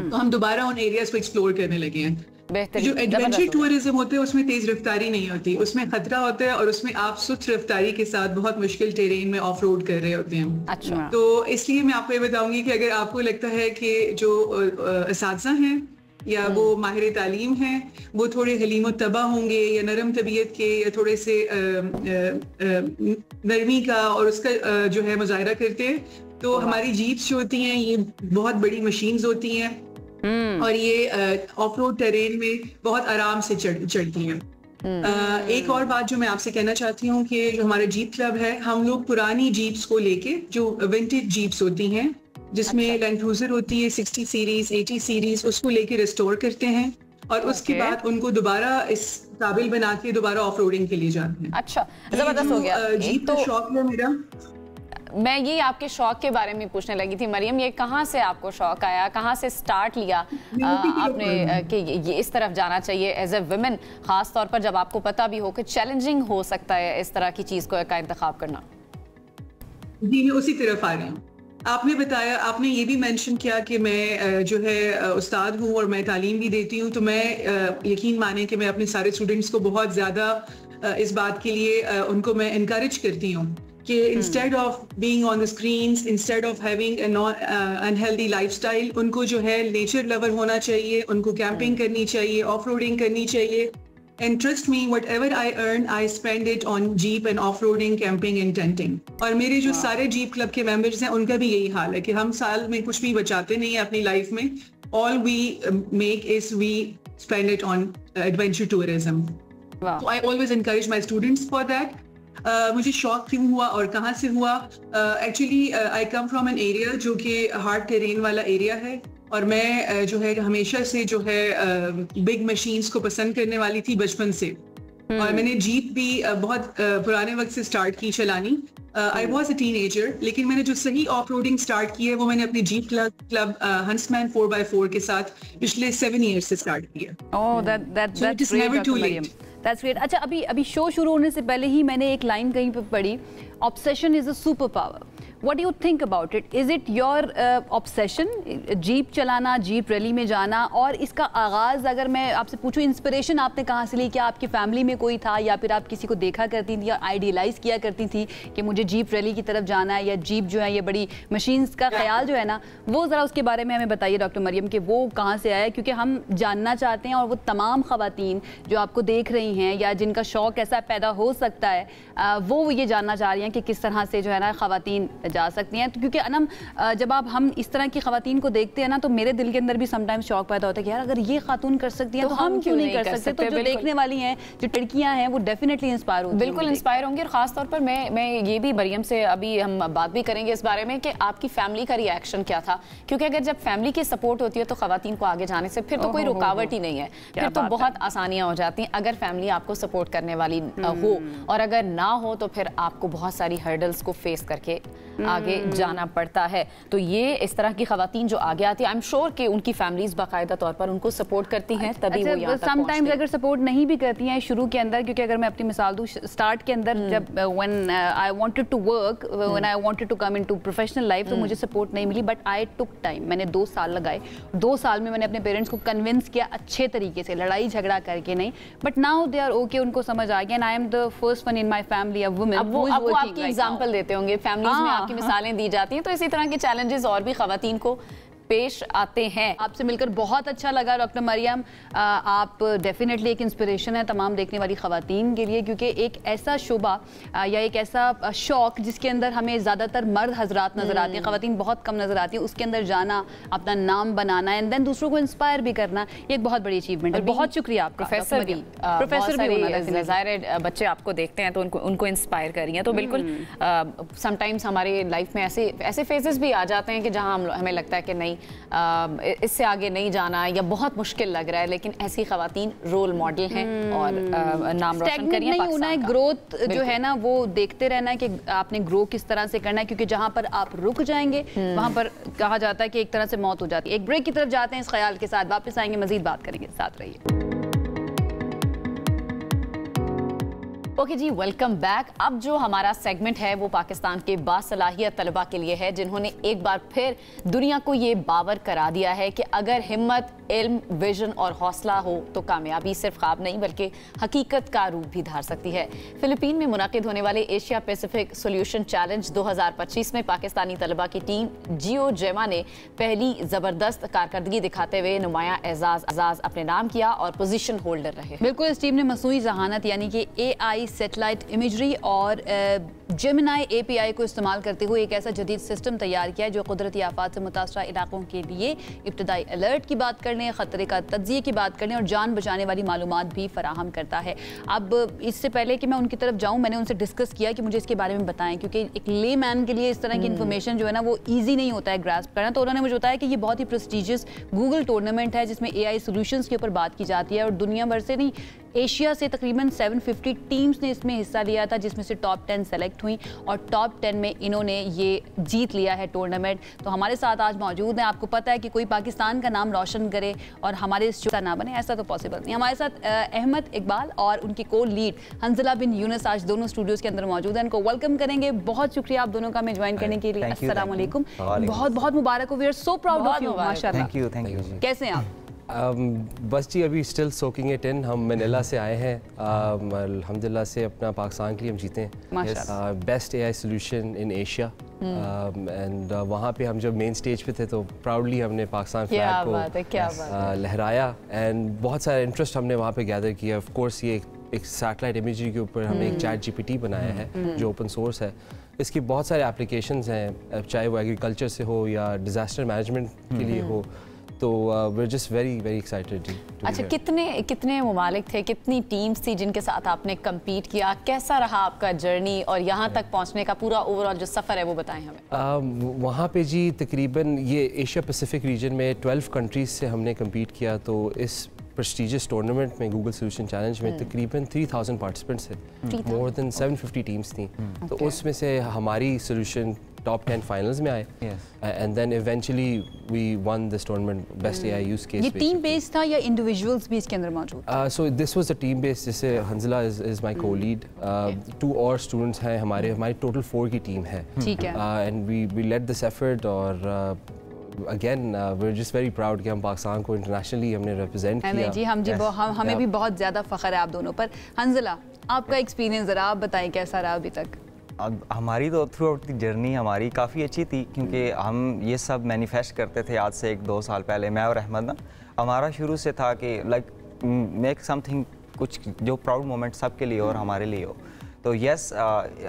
तो हम दोबारा उन एरियाज को एक्सप्लोर करने लगे हैं। जो एडवेंचर टूरिज्म होते हैं उसमें तेज रफ्तारी नहीं होती, उसमें खतरा होता है और उसमें आप सुस्त रफ्तारी के साथ बहुत मुश्किल टेरेन में ऑफ रोड कर रहे होते हैं। अच्छा। तो इसलिए मैं आपको ये बताऊंगी कि अगर आपको लगता है कि जो असातिज़ा हैं या वो माहिर तालीम हैं, वो थोड़े हलीम तबा होंगे या नरम तबीयत के या थोड़े से नरमी का और उसका जो है मुजाहरा करते हैं, तो हमारी जीप्स जो होती हैं ये बहुत बड़ी मशीन्स होती हैं और ये ऑफ रोड टेरेन में बहुत आराम से चढ़ती हैं। एक और बात जो मैं आपसे कहना चाहती हूँ कि जो हमारा जीप क्लब है, हम लोग पुरानी जीप्स को लेके, जो विंटेज जीप्स होती हैं जिसमें लैंड क्रूजर होती है 60 सीरीज 80 सीरीज, उसको लेके रिस्टोर करते हैं और उसके बाद उनको दोबारा इस काबिल बना के दोबारा ऑफ रोडिंग के लिए जाते हैं। अच्छा, जबरदस्त हो गया। जीप का शौक है मेरा। मैं ये आपके शौक के बारे में पूछने लगी थी मरियम, ये कहाँ से आपको शौक आया, कहाँ से स्टार्ट लिया आपने कि ये इस तरफ जाना चाहिए एज ए वुमेन, खास तौर पर जब आपको पता भी हो कि चैलेंजिंग हो सकता है इस तरह की चीज का इंतखाब करना? जी, मैं उसी तरफ आ रही हूँ। आपने बताया, आपने ये भी मेंशन किया कि मैं जो है उस्ताद हूँ और मैं तालीम भी देती हूँ, तो मैं यकीन माने कि मैं अपने सारे स्टूडेंट्स को बहुत ज़्यादा इस बात के लिए उनको मैं इनकरेज करती हूँ कि instead of being on the screens, instead of having an unhealthy lifestyle, उनको जो है नेचर लवर होना चाहिए, उनको कैंपिंग करनी चाहिए, ऑफ रोडिंग करनी चाहिए। And trust me, whatever I earn, I spend it on jeep and off-roading, camping and tenting. और मेरे जो सारे जीप क्लब के मेंबर्स हैं उनका भी यही हाल है कि हम साल में कुछ भी बचाते नहीं है अपनी लाइफ में। All we make is we spend it on adventure tourism. So I always encourage my students for that. मुझे शौक क्यों हुआ और कहाँ से हुआ? Actually, I come from an area जो कि hard terrain वाला एरिया है और मैं जो है हमेशा से जो है बिग मशीन्स को पसंद करने वाली थी बचपन से, और मैंने जीप भी बहुत पुराने वक्त से स्टार्ट की चलानी। आई वॉज अ टीनेजर, लेकिन मैंने जो सही ऑफ रोडिंग स्टार्ट की है वो मैंने अपनी जीप क्लब हंसमैन 4x4 के साथ पिछले 7 ईयर्स से स्टार्ट किया। That's great. अच्छा, अभी शो शुरू होने से पहले ही मैंने एक लाइन कहीं पे पढ़ी, obsession is a super power. What do you think about it? Is it your obsession? Jeep चलाना, जीप रैली में जाना, और इसका आगाज़ अगर मैं आपसे पूछूं, इंस्पिरेशन आपने कहाँ से ली? क्या आपकी फैमिली में कोई था या फिर आप किसी को देखा करती थी या आइडियलाइज किया करती थी कि मुझे जीप रैली की तरफ जाना है, या जीप जो है ये बड़ी मशीन्स का ख्याल जो है ना, वो ज़रा उसके बारे में हमें बताइए डॉक्टर मरियम कि वो कहाँ से आया, क्योंकि हम जानना चाहते हैं और वो तमाम ख़वातीन जो आपको देख रही हैं या जिनका शौक़ ऐसा पैदा हो सकता है, वो ये जानना चाह रही हैं कि किस तरह से जो है ना ख़वातीन जा सकती हैं। तो क्योंकि अनम जब हम इस तरह की ख़वातीन को देखते हैं ना, तो मेरे दिल के अंदर भी समटाइम्स शौक पैदा होता है कि यार अगर ये खातून कर सकती हैं तो हम क्यों नहीं कर सकते? तो जो देखने वाली हैं, जो लड़कियां हैं, वो डेफिनेटली इंस्पायर होंगी, बिल्कुल इंस्पायर होंगी। और खासतौर पर मैं ये भी मरियम से अभी हम बात भी करेंगे इस बारे में कि आपकी फैमिली का रिएक्शन क्या था, क्योंकि अगर जब फैमिली की सपोर्ट होती है तो ख़वातीन को आगे जाने से फिर तो कोई रुकावट ही नहीं है, फिर तो बहुत आसानियाँ हो जाती हैं अगर फैमिली आपको सपोर्ट करने वाली हो, और अगर ना हो तो फिर आपको बहुत सारी हर्डल्स को फेस करके आगे जाना पड़ता है। तो ये इस तरह की खवातीन जो आगे आती है, आई एम श्योर कि उनकी फैमिलीज बाकायदा तौर पर उनको सपोर्ट करती हैं, तभी वो यहाँ तक समटाइम्स अगर सपोर्ट नहीं भी करती हैं शुरू के अंदर, क्योंकि अगर मैं अपनी मिसाल दूं, स्टार्ट के अंदर जब when I wanted to work, when I wanted to come into professional life, तो मुझे सपोर्ट नहीं मिली, बट आई टुक टाइम। मैंने 2 साल लगाए, 2 साल में मैंने अपने पेरेंट्स को कन्विंस किया अच्छे तरीके से, लड़ाई झगड़ा करके नहीं, but now they are okay, उनको समझ आ गया, and I am the first one in my family a woman. अब वो आपकी एग्जांपल देते होंगे, फैमिलीज में आपकी मिसालें दी जाती हैं, तो इसी तरह के चैलेंजेस और भी खवातीन को पेश आते हैं। आपसे मिलकर बहुत अच्छा लगा डॉक्टर मरियम, आप डेफिनेटली एक इंस्पिरेशन है तमाम देखने वाली खवातीन के लिए, क्योंकि एक ऐसा शोबा या एक ऐसा शौक जिसके अंदर हमें ज़्यादातर मर्द हजरात नजर आते हैं, खवातीन बहुत कम नजर आती है, उसके अंदर जाना, अपना नाम बनाना एंड देन दूसरों को इंस्पायर भी करना, ये एक बहुत बड़ी अचीवमेंट है। बहुत शुक्रिया आपका। प्रोफेसर भी ज़ाहिर बच्चे आपको देखते हैं तो उनको इंस्पायर कर रही हैं, तो बिल्कुल समटाइम्स हमारे लाइफ में ऐसे फेजेस भी आ जाते हैं कि जहाँ हमें लगता है कि नहीं इससे आगे नहीं जाना या बहुत मुश्किल लग रहा है, लेकिन ऐसी खवातीन रोल मॉडल हैं और नाम रोशन करिए। नहीं होना है, ग्रोथ जो है ना वो देखते रहना है कि आपने ग्रो किस तरह से करना है, क्योंकि जहां पर आप रुक जाएंगे वहां पर कहा जाता है कि एक तरह से मौत हो जाती है। एक ब्रेक की तरफ जाते हैं इस ख्याल के साथ, वापस आएंगे, मजीद बात करेंगे, साथ रहिए। ओके जी, वेलकम बैक। अब जो हमारा सेगमेंट है वो पाकिस्तान के बासलाहियत तलबा के लिए है, जिन्होंने एक बार फिर दुनिया को ये बावर करा दिया है कि अगर हिम्मत, इल्म, विजन और हौसला हो तो कामयाबी सिर्फ ख्वाब नहीं बल्कि हकीकत का रूप भी धार सकती है। फिलिपीन में मुनाकिद होने वाले एशिया पैसिफिक सोल्यूशन चैलेंज 2025 में पाकिस्तानी तलबा की टीम जियो जेमा ने पहली ज़बरदस्त कारकर्दगी दिखाते हुए नुमाया एजाज अपने नाम किया और पोजीशन होल्डर रहे। बिल्कुल, इस टीम ने मसनूई जहानत यानी कि AI सैटेलाइट इमेजरी और जेमिनाई API को इस्तेमाल करते हुए एक ऐसा जदीद सिस्टम तैयार किया है जो कुदरती आफात से मुतासरा इलाकों के लिए इब्तदाई अलर्ट की बात करने, खतरे का तज्जिए की बात करने और जान बचाने वाली मालूमात भी फराहम करता है। अब इससे पहले कि मैं उनकी तरफ जाऊं, मैंने उनसे डिस्कस किया कि मुझे इसके बारे में बताएं, क्योंकि एक ले मैन के लिए इस तरह की इन्फॉर्मेशन जो है ना वो ईजी नहीं होता है ग्रास्प करना। तो उन्होंने मुझे बताया कि ये बहुत ही प्रेस्टिजियस गूगल टूर्नामेंट है जिसमें AI सोल्यूशंस के ऊपर बात की जाती है और दुनिया भर से नहीं, एशिया से तकरीबन 750 टीम्स ने इसमें हिस्सा लिया था, जिसमें से टॉप 10 सेलेक्ट हुई और टॉप 10 में इन्होंने ये जीत लिया है टूर्नामेंट। तो हमारे साथ आज मौजूद हैं। आपको पता है कि कोई पाकिस्तान का नाम रोशन करे और हमारे इस शो का ना बने, ऐसा तो पॉसिबल नहीं। हमारे साथ अहमद इकबाल और उनकी को लीड हंजला बिन यूनुस आज दोनों स्टूडियोज के अंदर मौजूद हैं। इनको वेलकम करेंगे। बहुत शुक्रिया आप दोनों का हमें ज्वाइन करने के लिए। अस्सलाम वालेकुम, बहुत बहुत मुबारक हो। We are so proud of you, माशाल्लाह। Thank you. कैसे हैं आप? बस जी अभी स्टिल सोकिंग इट इन। हम मनीला से आए हैं, अल्हम्दुलिल्लाह से अपना पाकिस्तान के लिए हम जीते हैं best AI solution in Asia and वहाँ पे हम जब मेन स्टेज पे थे तो प्राउडली हमने पाकिस्तान फ्लैग को लहराया एंड बहुत सारा इंटरेस्ट हमने वहाँ पे गैदर किया। ऑफ कोर्स ये एक सैटेलाइट इमेजरी के ऊपर हमने एक ChatGPT बनाया है जो ओपन सोर्स है। इसकी बहुत सारे एप्लीकेशंस हैं, चाहे वो एग्रीकल्चर से हो या डिज़ास्टर मैनेजमेंट के लिए हो। तो we're just very very excited जी। अच्छा, कितने ममालिक थे, कितनी टीम्स थी जिनके साथ आपने कम्पीट किया? कैसा रहा आपका जर्नी और यहाँ तक पहुँचने का पूरा ओवरऑल जो सफ़र है वो बताएं हमें। वहाँ पे जी तकरीबन ये एशिया पैसिफिक रीजन में 12 कंट्रीज़ से हमने कम्पीट किया। तो इस प्रेस्टिजियस टूर्नामेंट में गूगल सोल्यूशन चैलेंज में तकरीबन 3000 पार्टिसिपेंट्स थे, मोर देन 750 टीम्स थी। तो उसमें से हमारी सोल्यूशन टॉप 10 फाइनल्स में आए and then eventually we won this tournament best AI use case. ये टीम बेस्ड था या इंडिविजुअल्स भी इसके अंदर मौजूद? So this was a team based, जैसे Hanzala is my co lead, 2 और स्टूडेंट्स हैं हमारी टोटल 4 की टीम है। ठीक है। And we led this effort और again we are just very proud कि हम पाकिस्तान को इंटरनेशनली हमने रिप्रेजेंट किया। जी हमें भी बहुत ज़्यादा फ़ख्र है आप दोनों पर। हंजला, आपका एक्सपीरियंस ज़रा आप बताएं कैसा रहा अभी तक? हमारी तो थ्रू आउट दी जर्नी हमारी काफ़ी अच्छी थी, क्योंकि हम ये सब मैनिफेस्ट करते थे आज से 1-2 साल पहले। मैं और अहमद ना, हमारा शुरू से था कि लाइक मेक समथिंग, कुछ जो प्राउड मोमेंट सब के लिए और हमारे लिए हो। तो यस,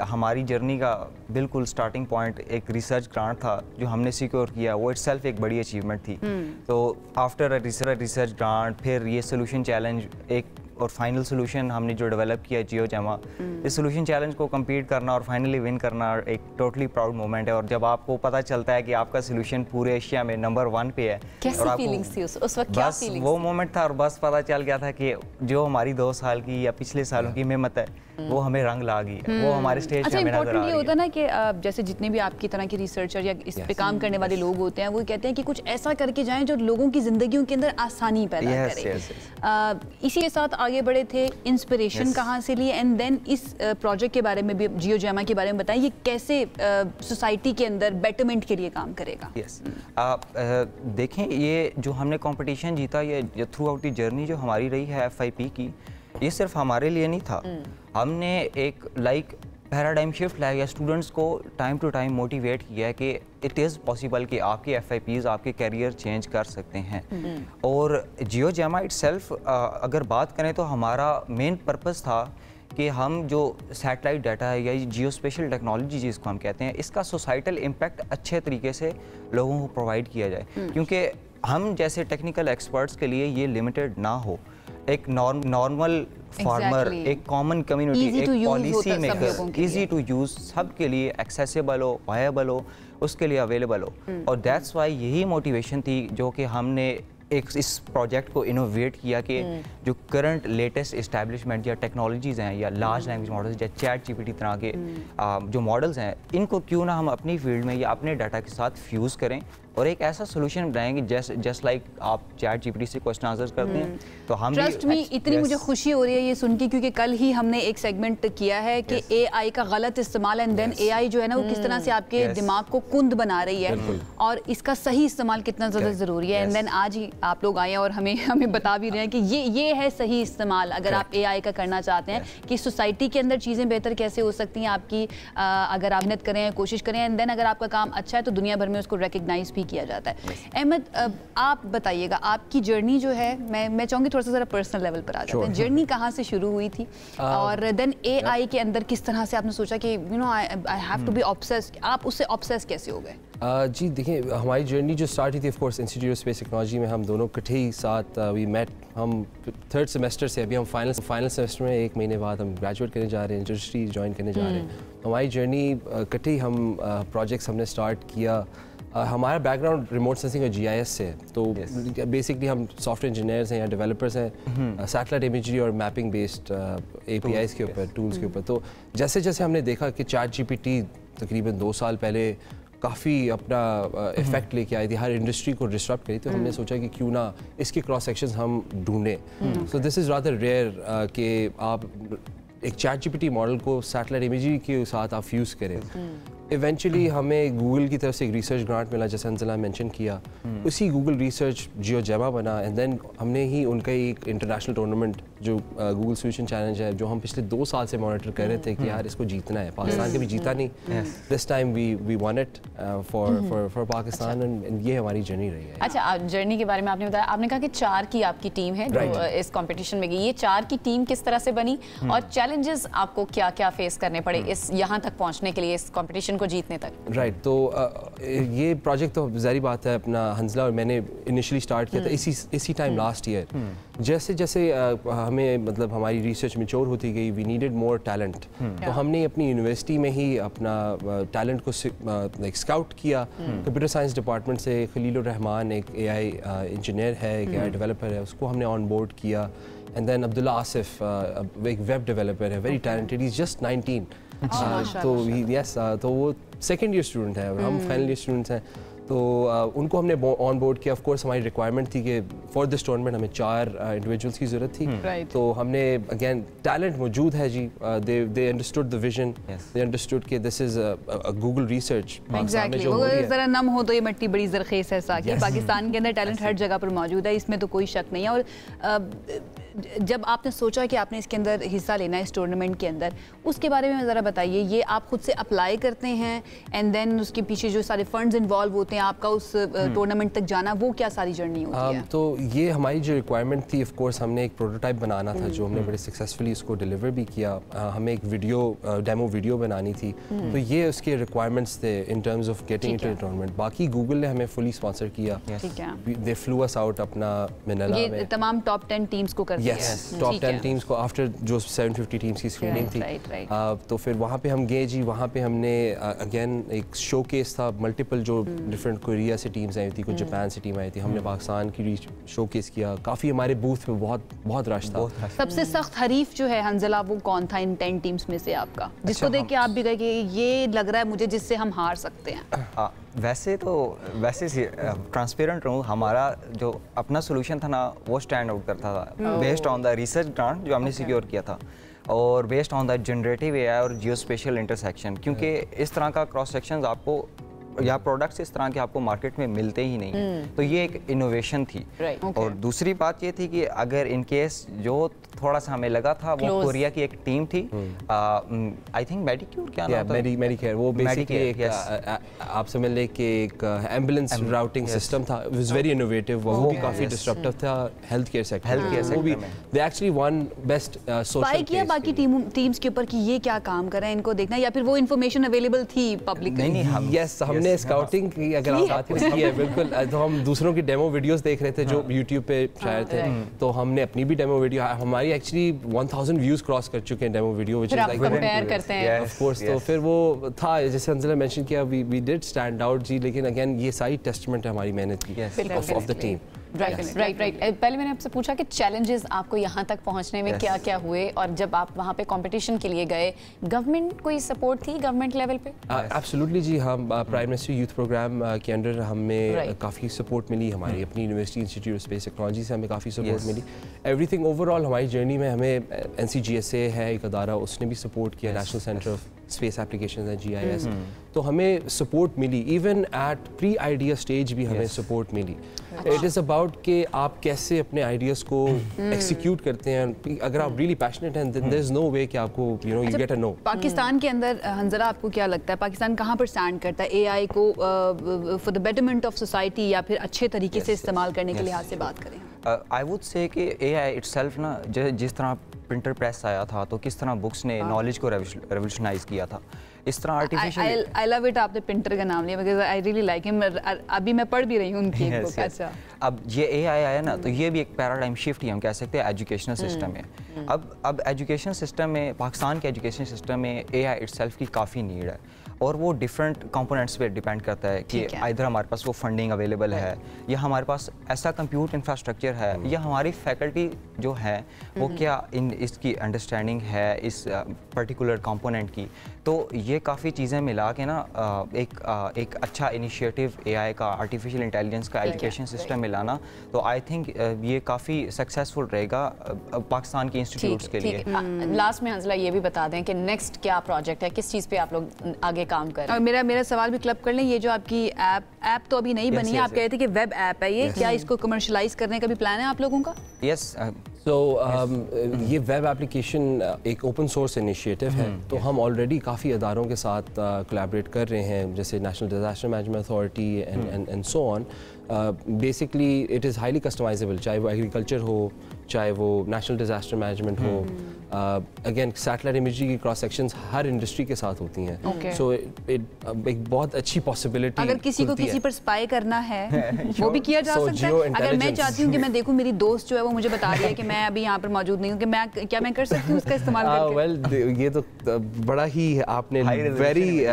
हमारी जर्नी का बिल्कुल स्टार्टिंग पॉइंट एक रिसर्च ग्रांट था जो हमने सिक्योर किया, वो इटसेल्फ एक बड़ी अचीवमेंट थी। तो आफ्टर अ रिसर्च ग्रांट फिर ये सोल्यूशन चैलेंज एक और फाइनल सोल्यूशन हमने जो डेवलप किया है जियोजेमा, इस सोल्यूशन चैलेंज को कम्पीट करना और फाइनली विन करना एक टोटली प्राउड मोमेंट है। और जब आपको पता चलता है कि आपका सोल्यूशन पूरे एशिया में नंबर 1 पे है, कैसी फीलिंग्स थी उस वक्त? क्या फीलिंग्स? वो मोमेंट था और बस पता चल गया था कि जो हमारी 2 साल की या पिछले सालों की मेहनत है वो हमें रंग ला गई, वो हमारे स्टेज पे हमें नजर आ रही है। ये होता है ना कि जैसे जितने भी आपकी तरह के रिसर्चर या इस पे काम करने वाले लोग होते हैं, वो कहते हैं कि कुछ ऐसा करके जाएं जो लोगों की जिंदगियों के अंदर आसानी पैदा करे। इसी के साथ आगे बढ़े थे, इंस्पिरेशन कहाँ से लिए, एंड देन इस प्रोजेक्ट के बारे में भी, जियोजेमा के बारे में बताएं, ये कैसे सोसाइटी के अंदर बेटरमेंट के लिए काम करेगा? देखें, ये जो हमने कंपटीशन जीता, ये थ्रू आउट द जर्नी जो हमारी रही है FIP की, ये सिर्फ हमारे लिए नहीं था। हमने एक पैराडाइम शिफ्ट लाया या स्टूडेंट्स को टाइम टू टाइम मोटिवेट किया है कि इट इज़ पॉसिबल कि आपके FIPs आपके कैरियर चेंज कर सकते हैं। और जियोजेमा इटसेल्फ अगर बात करें तो हमारा मेन पर्पस था कि हम जो सैटेलाइट डाटा है या जियो स्पेशल टेक्नोलॉजी जिसको हम कहते हैं, इसका सोसाइटल इम्पैक्ट अच्छे तरीके से लोगों को प्रोवाइड किया जाए, क्योंकि हम जैसे टेक्निकल एक्सपर्ट्स के लिए ये लिमिटेड ना हो। एक नॉर्मल फार्मर, एक कॉमन कम्युनिटी, एक policy maker, easy to use, सब के लिए एक्सेसिबल हो, वायबल हो, उसके लिए अवेलेबल हो। और दैट्स वाई यही मोटिवेशन थी जो कि हमने इस प्रोजेक्ट को इनोवेट किया कि जो करंट लेटेस्ट इस्टेब्लिशमेंट या टेक्नोलॉजीज़ हैं या लार्ज लैंग्वेज मॉडल्स या ChatGPT तरह के जो मॉडल्स हैं, इनको क्यों ना हम अपनी फील्ड में या अपने डाटा के साथ फ्यूज़ करें और एक ऐसा सोल्यूशन बनाएंगे जस्ट लाइक आप ChatGPT से क्वेश्चन आंसर करते हैं। तो हम ट्रस्ट मी, इतनी मुझे खुशी हो रही है ये सुन के, क्योंकि कल ही हमने एक सेगमेंट किया है कि AI का गलत इस्तेमाल एंड देन AI जो है ना वो किस तरह से आपके दिमाग को कुंद बना रही है और इसका सही इस्तेमाल कितना ज़्यादा ज़रूरी है। एंड देन आज ही आप लोग आए और हमें बता भी रहे हैं कि ये है सही इस्तेमाल अगर आप AI का करना चाहते हैं कि सोसाइटी के अंदर चीज़ें बेहतर कैसे हो सकती हैं आपकी, अगर आप मेहनत करें, कोशिश करें, एंड देन अगर आपका काम अच्छा है तो दुनिया भर में उसको रिकग्नाइज भी किया जाता है। अहमद, आप बताइएगा आपकी जर्नी जो है, मैं चाहूँगी थोड़ा सा ज़रा पर्सनल लेवल पर आ जाते हैं। जर्नी कहाँ से शुरू हुई थी और देन AI के अंदर किस तरह से आपने सोचा कि I have to be obsessed, आप उससे ऑब्सेस कैसे हो गए? जी देखिए, हमारी जर्नी जो स्टार्ट हुई थी of course institute of space technology में, हम दोनों इकट्ठे ही साथ वी मेट। हम 3rd सेमेस्टर से, अभी हम फाइनल सेमेस्टर में 1 महीने बाद हम ग्रेजुएट करने जा रहे हैं, इंडस्ट्री ज्वाइन करने जा रहे हैं। हमारी जर्नी इकट्ठे ही हम प्रोजेक्ट्स हमने स्टार्ट किया। हमारा बैकग्राउंड रिमोट सेंसिंग और GIS से है, तो बेसिकली हम सॉफ्टवेयर इंजीनियर्स हैं या डेवलपर्स हैं सैटेलाइट इमेजरी और मैपिंग बेस्ड APIs के ऊपर, टूल्स के ऊपर। तो जैसे जैसे हमने देखा कि ChatGPT तकरीबन 2 साल पहले काफ़ी अपना इफेक्ट लेके आई थी, हर इंडस्ट्री को डिस्टर्ब करी, तो हमने सोचा कि क्यों ना इसके क्रॉस सेक्शंस हम ढूंढें। So this is rather rare कि आप एक ChatGPT मॉडल को सैटेलाइट इमेजरी के साथ आप फ्यूज़ करें। इवेंचुअली हमें गूगल की तरफ से एक रिसर्च ग्रांट मिला, जैसे अंजला मेंशन किया, उसी गूगल रिसर्च जियोजेमा बना, एंड देन हमने ही उनका एक इंटरनेशनल टूर्नामेंट जो गूगल सोल्यूशन चैलेंज है, जो हम पिछले 2 साल से मॉनिटर कर रहे थे कि यार इसको जीतना है। पाकिस्तान कभी जीता नहीं, this time we won it for Pakistan, and ये हमारी जर्नी रही है। अच्छा, जर्नी के बारे में आपने बताया, आपने कहा कि 4 की आपकी टीम है जो इस कंपटीशन में गई। ये 4 की टीम किस तरह से बनी और चैलेंजेस आपको क्या क्या फेस करने पड़े इस यहाँ तक पहुँचने के लिए, इस कॉम्पिटिशन को जीतने तक? राइट, तो ये प्रोजेक्ट तो ज़ाहिर बात है अपना हंजला और मैंने इनिशियली स्टार्ट किया था इसी टाइम लास्ट ईयर। जैसे जैसे हमें मतलब हमारी रिसर्च मैच्योर होती गई, वी नीडेड मोर टैलेंट, तो हमने अपनी यूनिवर्सिटी में ही अपना टैलेंट को स्काउट किया। कंप्यूटर साइंस डिपार्टमेंट से खलीलुर रहमान एक AI इंजीनियर है, एक AI डेवलपर है, उसको हमने ऑन बोर्ड किया। एंड देन अब्दुल्ला आसिफ एक वेब डेवलपर है, very talented, he is just 19। तो यस, तो वो 2nd ईयर स्टूडेंट है और हम फाइनल ईयर स्टूडेंट्स हैं। तो उनको हमने ऑन बोर्ड किया। ऑफ कोर्स हमारी रिक्वायरमेंट थी कि फॉर दिस टूर्नामेंट हमें 4 इंडिविजुअल्स की ज़रूरत थी। तो हमने अगेन टैलेंट मौजूद है जी, they understood the vision, they understood कि this is a Google research. Exactly, वो ज़रा नम हो तो ये मिट्टी बड़ी ज़रख़ीस है साकी। पाकिस्तान के अंदर टैलेंट हर जगह पर मौजूद है, इसमें तो कोई शक नहीं है। और जब आपने सोचा कि आपने इसके अंदर हिस्सा लेना है इस टूर्नामेंट के अंदर, उसके बारे में ज़रा बताइए। ये आप खुद से अप्लाई करते हैं एंड देन उसके पीछे जो सारे फंड्स इन्वॉल्व होते हैं, आपका उस टूर्नामेंट तक जाना, वो क्या सारी जर्नी होती है? तो ये हमारी जो रिक्वायरमेंट थी, ऑफ कोर्स हमने एक प्रोटोटाइप बनाना था जो हमने बड़े सक्सेसफुली उसको डिलीवर भी किया। हमें एक डेमो वीडियो बनानी थी, तो ये उसके रिक्वायरमेंट्स थे in terms of getting into the tournament. बाकी गूगल ने हमें फुली स्पॉन्सर किया, दे फ्लू अस आउट अपना मैनिला में। ये तमाम टॉप 10 टीम्स को करते होती है। यस, टॉप 10 टीम्स को आफ्टर जो 750 टीम्स की स्क्रीनिंग थी, तो फिर वहाँ पे हम गए जी। वहाँ पे हमने अगेन एक शोकेस था, मल्टीपल जो डिफरेंट कोरिया से टीम्स आई थी, कुछ जापान से टीम आई थी, हमने पाकिस्तान की शोकेस किया। काफ़ी हमारे बूथ पे बहुत रश था। सबसे सख्त हरीफ जो है हंजला, वो कौन था इन 10 टीम्स में से आपका, जिसको देख के आप भी गए कि ये लग रहा है मुझे जिससे हम हार सकते हैं? वैसे ट्रांसपेरेंट रहूँ, हमारा जो अपना सोल्यूशन था ना वो स्टैंड आउट करता था based on the research grant जो हमने सिक्योर किया था, और based on the generative AI और जियो स्पेशियल इंटरसेक्शन, क्योंकि इस तरह का क्रॉस सेक्शन आपको या प्रोडक्ट्स इस तरह के आपको मार्केट में मिलते ही नहीं, तो ये एक इनोवेशन थी। और दूसरी बात ये थी कि अगर इन केस जो थोड़ा सा हमें लगा था वो कोरिया की एक टीम थी, आई थिंक मेडिक्योर, क्या नाम था, मेडिकेयर, वो बेसिकली एक आप समझ लें कि एक एम्बुलेंस राउटिंग सिस्टम था। इट वाज वेरी इनोवेटिव, वो भी काफी डिसरप्टिव था हेल्थ केयर सेक्टर में। They actually one best social spy किया बाकी टीम्स के ऊपर कि ये क्या काम कर रहे हैं, इनको देखना, या फिर वो इन्फॉर्मेशन अवेलेबल थी पब्लिक? नहीं, हमने स्काउटिंग की, अगर आप बात की है बिल्कुल। तो हम दूसरों की डेमो वीडियोस देख रहे थे जो यूट्यूब पे शायद थे, तो हमने अपनी भी डेमो वीडियो, हमारी एक्चुअली 1000 व्यूज क्रॉस कर चुके हैं demo video, which is like compare करते हैं ऑफ कोर्स। तो फिर वो था जैसे अंजला मेंशन किया, वी डिड स्टैंड आउट जी, लेकिन अगेन ये सारी टेस्टमेंट है हमारी मेहनत की ऑफ द टीम। राइट। पहले मैंने आपसे पूछा कि चैलेंजेस आपको यहाँ तक पहुँचने में क्या क्या हुए, और जब आप वहाँ पे कंपटीशन के लिए गए, गवर्नमेंट कोई सपोर्ट थी गवर्नमेंट लेवल पे? एब्सोल्युटली जी, हम प्राइम मिनिस्टर यूथ प्रोग्राम के अंडर हमें काफ़ी सपोर्ट मिली। हमारी अपनी university institute of space technology से हमें काफ़ी सपोर्ट मिली। एवरीथिंग ओवरऑल हमारी जर्नी में हमें NCGSA है एक अदारा, उसने भी सपोर्ट किया, national centre of space applications and GIS, तो हमें सपोर्ट मिली। Even at pre idea stage भी हमें सपोर्ट मिली। इट इज़ अबाउट कि आप कैसे अपने आइडियाज़ को एक्सिक्यूट करते हैं। अगर आप रियली पैशनेट हैं, देयर इज नो वे कि आपको you get a no. Pakistan के अंदर हंजला, आपको क्या लगता है पाकिस्तान कहाँ पर स्टैंड करता है AI को for the betterment of society, या फिर अच्छे तरीके से इस्तेमाल करने के लिहाज से बात करें? आई वुड से कि AI इटसेल्फ ना, जिस तरह प्रिंटर प्रेस आया था तो किस तरह बुक्स ने नॉलेज को रेवोल्यूशनाइज किया था, इस तरह आर्टिफिशियल। आई लव इट आपने प्रिंटर का नाम लिया, because I really like him. अभी मैं पढ़ भी रही हूं उनकी बुक। अच्छा, अब ये AI आया ना, तो ये भी एक पैराडाइम शिफ्ट ही हम कह सकते हैं एजुकेशनल सिस्टम में। अब एजुकेशन सिस्टम में, पाकिस्तान के एजुकेशन सिस्टम में AI इटसेल्फ की काफ़ी नीड है, और वो डिफरेंट कंपोनेंट्स पे डिपेंड करता है कि इधर हमारे पास वो फंडिंग अवेलेबल है, या हमारे पास ऐसा कंप्यूट इंफ्रास्ट्रक्चर है, या हमारी फैकल्टी जो है वो क्या इसकी अंडरस्टैंडिंग है इस पर्टिकुलर कंपोनेंट की। तो ये काफ़ी चीज़ें मिला के ना एक अच्छा इनिशिएटिव AI का, आर्टिफिशियल इंटेलिजेंस का एजुकेशन सिस्टम में लाना, तो आई थिंक ये काफ़ी सक्सेसफुल रहेगा पाकिस्तान के इंस्टीट्यूट्स के लिए। लास्ट में हंजला ये भी बता दें कि नेक्स्ट क्या प्रोजेक्ट है, किस चीज़ पे आप लोग आगे काम कर रहे हैं? और मेरा सवाल भी क्लब कर लें, ये जो आपकी ऐप तो अभी नहीं बनी है, आप कहते थे कि वेब ऐप है ये, क्या इसको कमर्शलाइज करने का भी प्लान है आप लोगों का? यस, तो ये वेब एप्लीकेशन एक ओपन सोर्स इनिशिएटिव है, तो हम ऑलरेडी काफ़ी अदारों के साथ कोलैबोरेट कर रहे हैं, जैसे national disaster management authority and so on. Basically it is highly customisable, चाहे वो एग्रीकल्चर हो, चाहे वो नेशनल डिजास्टर मैनेजमेंट हो। अगेन सैटेलाइट इमेजरी की क्रॉस सेक्शंस हर इंडस्ट्री के साथ होती हैं, सो एक बहुत अच्छी पॉसिबिलिटी। अगर किसी को किसी पर स्पाई करना है वो भी किया जा सकता है। अगर मैं चाहती हूँ कि मैं देखूँ मेरी दोस्त जो है वो मुझे बता रही है कि मैं अभी यहाँ पर मौजूद नहीं हूँ, कि क्या मैं कर सकती हूँ उसका इस्तेमाल करके? वेल, ये तो बड़ा ही आपने वेरी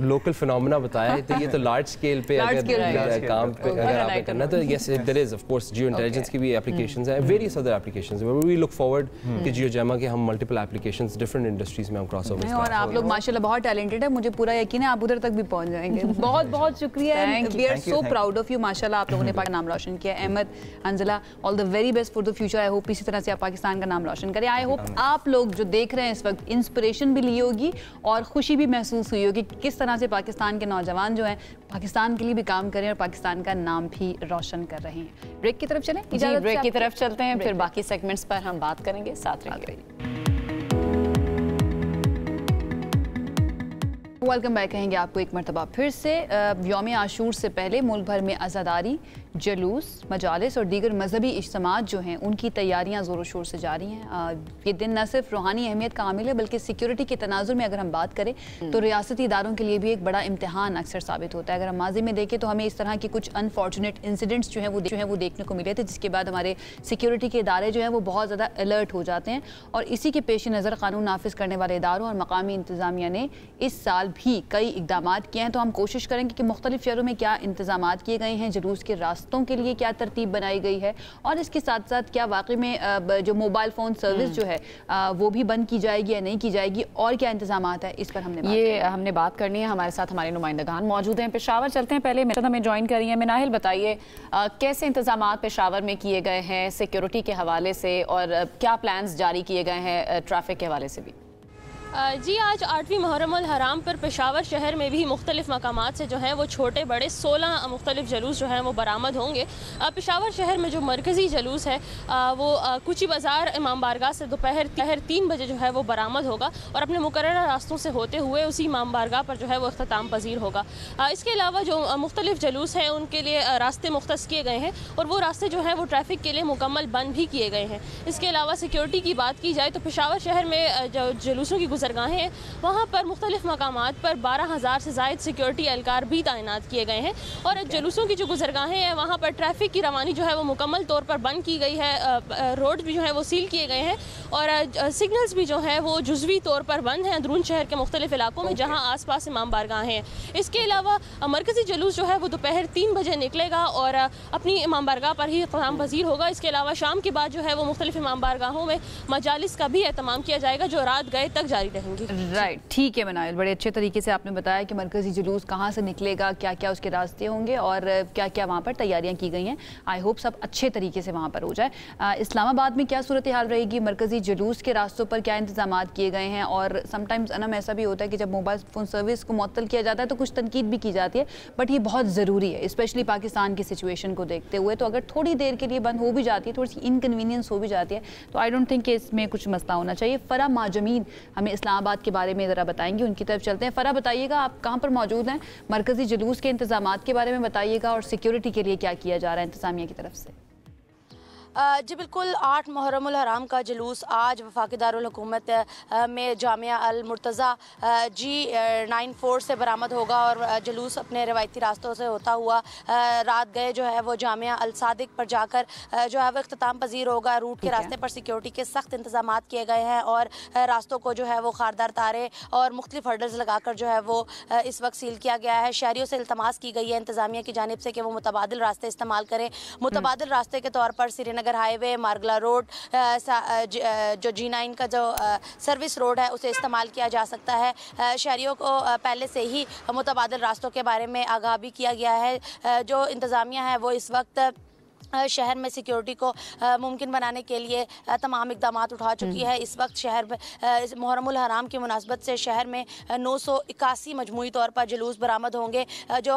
लोकल फिनोमेना बताया है, तो ये तो लार्ज स्केल पे अगर काम पे अगर आपने करना, तो yes there is of course geo intelligence की भी एप्लीकेशंस हैं, various other applications. We look forward कि जियो जेमा के हम मल्टीपल एप्लीकेशंस डिफरेंट इंडस्ट्रीज में हम क्रॉस ओवर। और आप लोग माशाल्लाह बहुत टैलेंटेड है, मुझे पूरा यकीन है आप उधर तक भी पहुंच जाएंगे। बहुत बहुत शुक्रिया, we are so proud of you. माशाल्लाह आप लोगों ने नाम रोशन किया। Ahmed, Hanzala, all the very best for the future. I hope इसी तरह से आप पाकिस्तान का नाम रोशन करें। आई होप आप लोग जो देख रहे हैं इस वक्त इंस्पिरेशन भी ली होगी और खुशी भी महसूस हुई होगी किस तरह से पाकिस्तान के नौजवान जो हैं पाकिस्तान के लिए भी काम करें और पाकिस्तान का नाम भी रोशन कर रहे हैं। ब्रेक की तरफ चलें, ब्रेक की तरफ चलते हैं, फिर बाकी सेगमेंट्स पर हम बात करेंगे। साथ रहिए। वेलकम बैक कहेंगे आपको एक मरतबा फिर से। यौम आशूर से पहले मुल्क भर में आज़ादारी जलूस, मजालिस और दीगर मजहबी इज्तिमात जो हैं उनकी तैयारियां ज़ोरों शोर से जारी हैं। ये दिन न सिर्फ रूहानी अहमियत का हामिल है बल्कि सिक्योरिटी के तनाजुर में अगर हम बात करें तो रियासती इदारों के लिए भी एक बड़ा इम्तहान अक्सर साबित होता है। अगर हम माजी में देखें तो हमें इस तरह के कुछ अनफॉर्चुनेट इंसिडेंट्स जो हैं वो देखने को मिले थे, जिसके बाद हमारे सिक्योरिटी के इदारे जो हैं वो बहुत ज़्यादा अलर्ट हो जाते हैं। और इसी के पेश नज़र कानून नाफिज करने वाले इदारों और मकामी इंतज़ामिया ने इस साल भी कई इकदाम किए हैं। तो हम कोशिश करेंगे कि मुख्तलिफ शहरों में क्या इंतजाम किए गए हैं, जुलूस के रास्तों के लिए क्या तरतीब बनाई गई है, और इसके साथ साथ क्या वाकई में जो मोबाइल फ़ोन सर्विस जो है वो भी बंद की जाएगी या नहीं की जाएगी, और क्या इंतजाम है, इस पर हमने बात करनी है। हमारे साथ हमारे नुमाइंदगान मौजूद हैं। पेशावर चलते हैं, पहले हमें ज्वाइन करी है मिनाहिल। बताइए कैसे इंतजाम पेशावर में किए गए हैं सिक्योरिटी के हवाले से, और क्या प्लान्स जारी किए गए हैं ट्रैफिक के हवाले से भी? जी, आज 8वीं मुहर्रम उल हराम पर पेशावर शहर में भी मुख्तलिफ मकामात से जो हैं वो छोटे बड़े 16 मुख्तलिफ जलूस जो हैं वो बरामद होंगे। पेशावर शहर में जो मरकज़ी जलूस है वो कुची बाज़ार इमाम बारगाह से दोपहर 3 बजे जो है वो बरामद होगा और अपने मुकर्रर रास्तों से होते हुए उसी इमाम बारगाह पर जो है वो अख्ताम पजीर होगा। इसके अलावा जो मुख्तलिफ जलूस हैं उनके लिए रास्ते मुख्तस किए गए हैं और वो रास्ते जो हैं वो ट्रैफिक के लिए मुकम्मल बंद भी किए गए हैं। इसके अलावा सिक्योरिटी की बात की जाए तो पेशावर शहर में जो जलूसों की गुजरगाहें हैं वहाँ पर मुख्तलिफ मकामात पर 12,000 से ज़ायद सिक्योरिटी एहलकार भी तैनात किए गए हैं। और जलूसों की जो गुजरगाहें हैं वहाँ पर ट्रैफिक की रवानी जो है वो मुकम्मल तौर पर बंद की गई है। रोड भी जो है वो सील किए गए हैं और सिग्नल्स भी जो है वो जुज़वी तौर पर बंद हैं अंदरून शहर के मुख्तलिफ इलाकों में जहाँ आस पास इमाम बारगाहें हैं। इसके अलावा मरकज़ी जलूस जो है वो दोपहर 3 बजे निकलेगा और अपनी इमाम बारगाह पर ही क़याम पज़ीर होगा। इसके अलावा शाम के बाद जो है वो मुख्तलिफ इमाम बारगाहों में मजालिस का भी एहतमाम किया जाएगा जो रात गए तक जारी रहेंगी। राइट, ठीक है मिनाहिल, बड़े अच्छे तरीके से आपने बताया कि मरकज़ी जुलूस कहाँ से निकलेगा, क्या क्या उसके रास्ते होंगे और क्या क्या वहाँ पर तैयारियाँ की गई हैं। आई होप सब अच्छे तरीके से वहाँ पर हो जाए। इस्लामाबाद में क्या सूरत हाल रहेगी, मरकज़ी जुलूस के रास्तों पर क्या इंतजाम किए गए हैं? और समटाइम्स अनम ऐसा भी होता है कि जब मोबाइल फ़ोन सर्विस को मुअत्तल किया जाता है तो कुछ तनकीद भी की जाती है, बट ये बहुत ज़रूरी है स्पेशली पाकिस्तान की सिचुएशन को देखते हुए। तो अगर थोड़ी देर के लिए बंद हो भी जाती है, थोड़ी सी इनकन्वीनियंस हो भी जाती है, तो आई डोंट थिंक कि इसमें कुछ मसला होना चाहिए। फ़रा माजमीन हमें इस्लामाबाद के बारे में ज़रा बताएंगे, उनकी तरफ चलते हैं। फ़रा बताइएगा आप कहाँ पर मौजूद हैं, मरकज़ी जुलूस के इंतजामात के बारे में बताइएगा और सिक्योरिटी के लिए क्या किया जा रहा है इंतज़ामिया की तरफ से। जी बिल्कुल, 8 मुहर्रम उल हराम का जुलूस आज वफाकी दारुल हुकूमत में जामिया अल मुर्तज़ा G94 से बरामद होगा और जुलूस अपने रवायती रास्तों से होता हुआ रात गए जो है वो जामिया अल सादिक पर जाकर जो है वो इख्तिताम पजीर होगा। रूट के रास्ते पर सिक्योरिटी के सख्त इंतजाम किए गए हैं और रास्तों को जो है वो खारदार तारे और मुख्तलिफ हर्डल्स लगाकर जो है वो इस वक्त सील किया गया है। शहरियों से इल्तमास की गई है इंतजामिया की जानिब से कि वो मुतबादिल रास्ते इस्तेमाल करें। मुतबादिल रास्ते के तौर पर श्रीनगर हाईवे, मारगला रोड, जो G9 का जो सर्विस रोड है उसे इस्तेमाल किया जा सकता है। शहरियों को पहले से ही मुतबादिल रास्तों के बारे में आगाह भी किया गया है। जो इंतज़ामिया है वो इस वक्त शहर में सिक्योरिटी को मुमकिन बनाने के लिए तमाम इकदाम उठा चुकी है। इस वक्त शहर में मुहर्रम उल हराम की मुनासबत से शहर में 981 मजमूई तौर पर जुलूस बरामद होंगे जो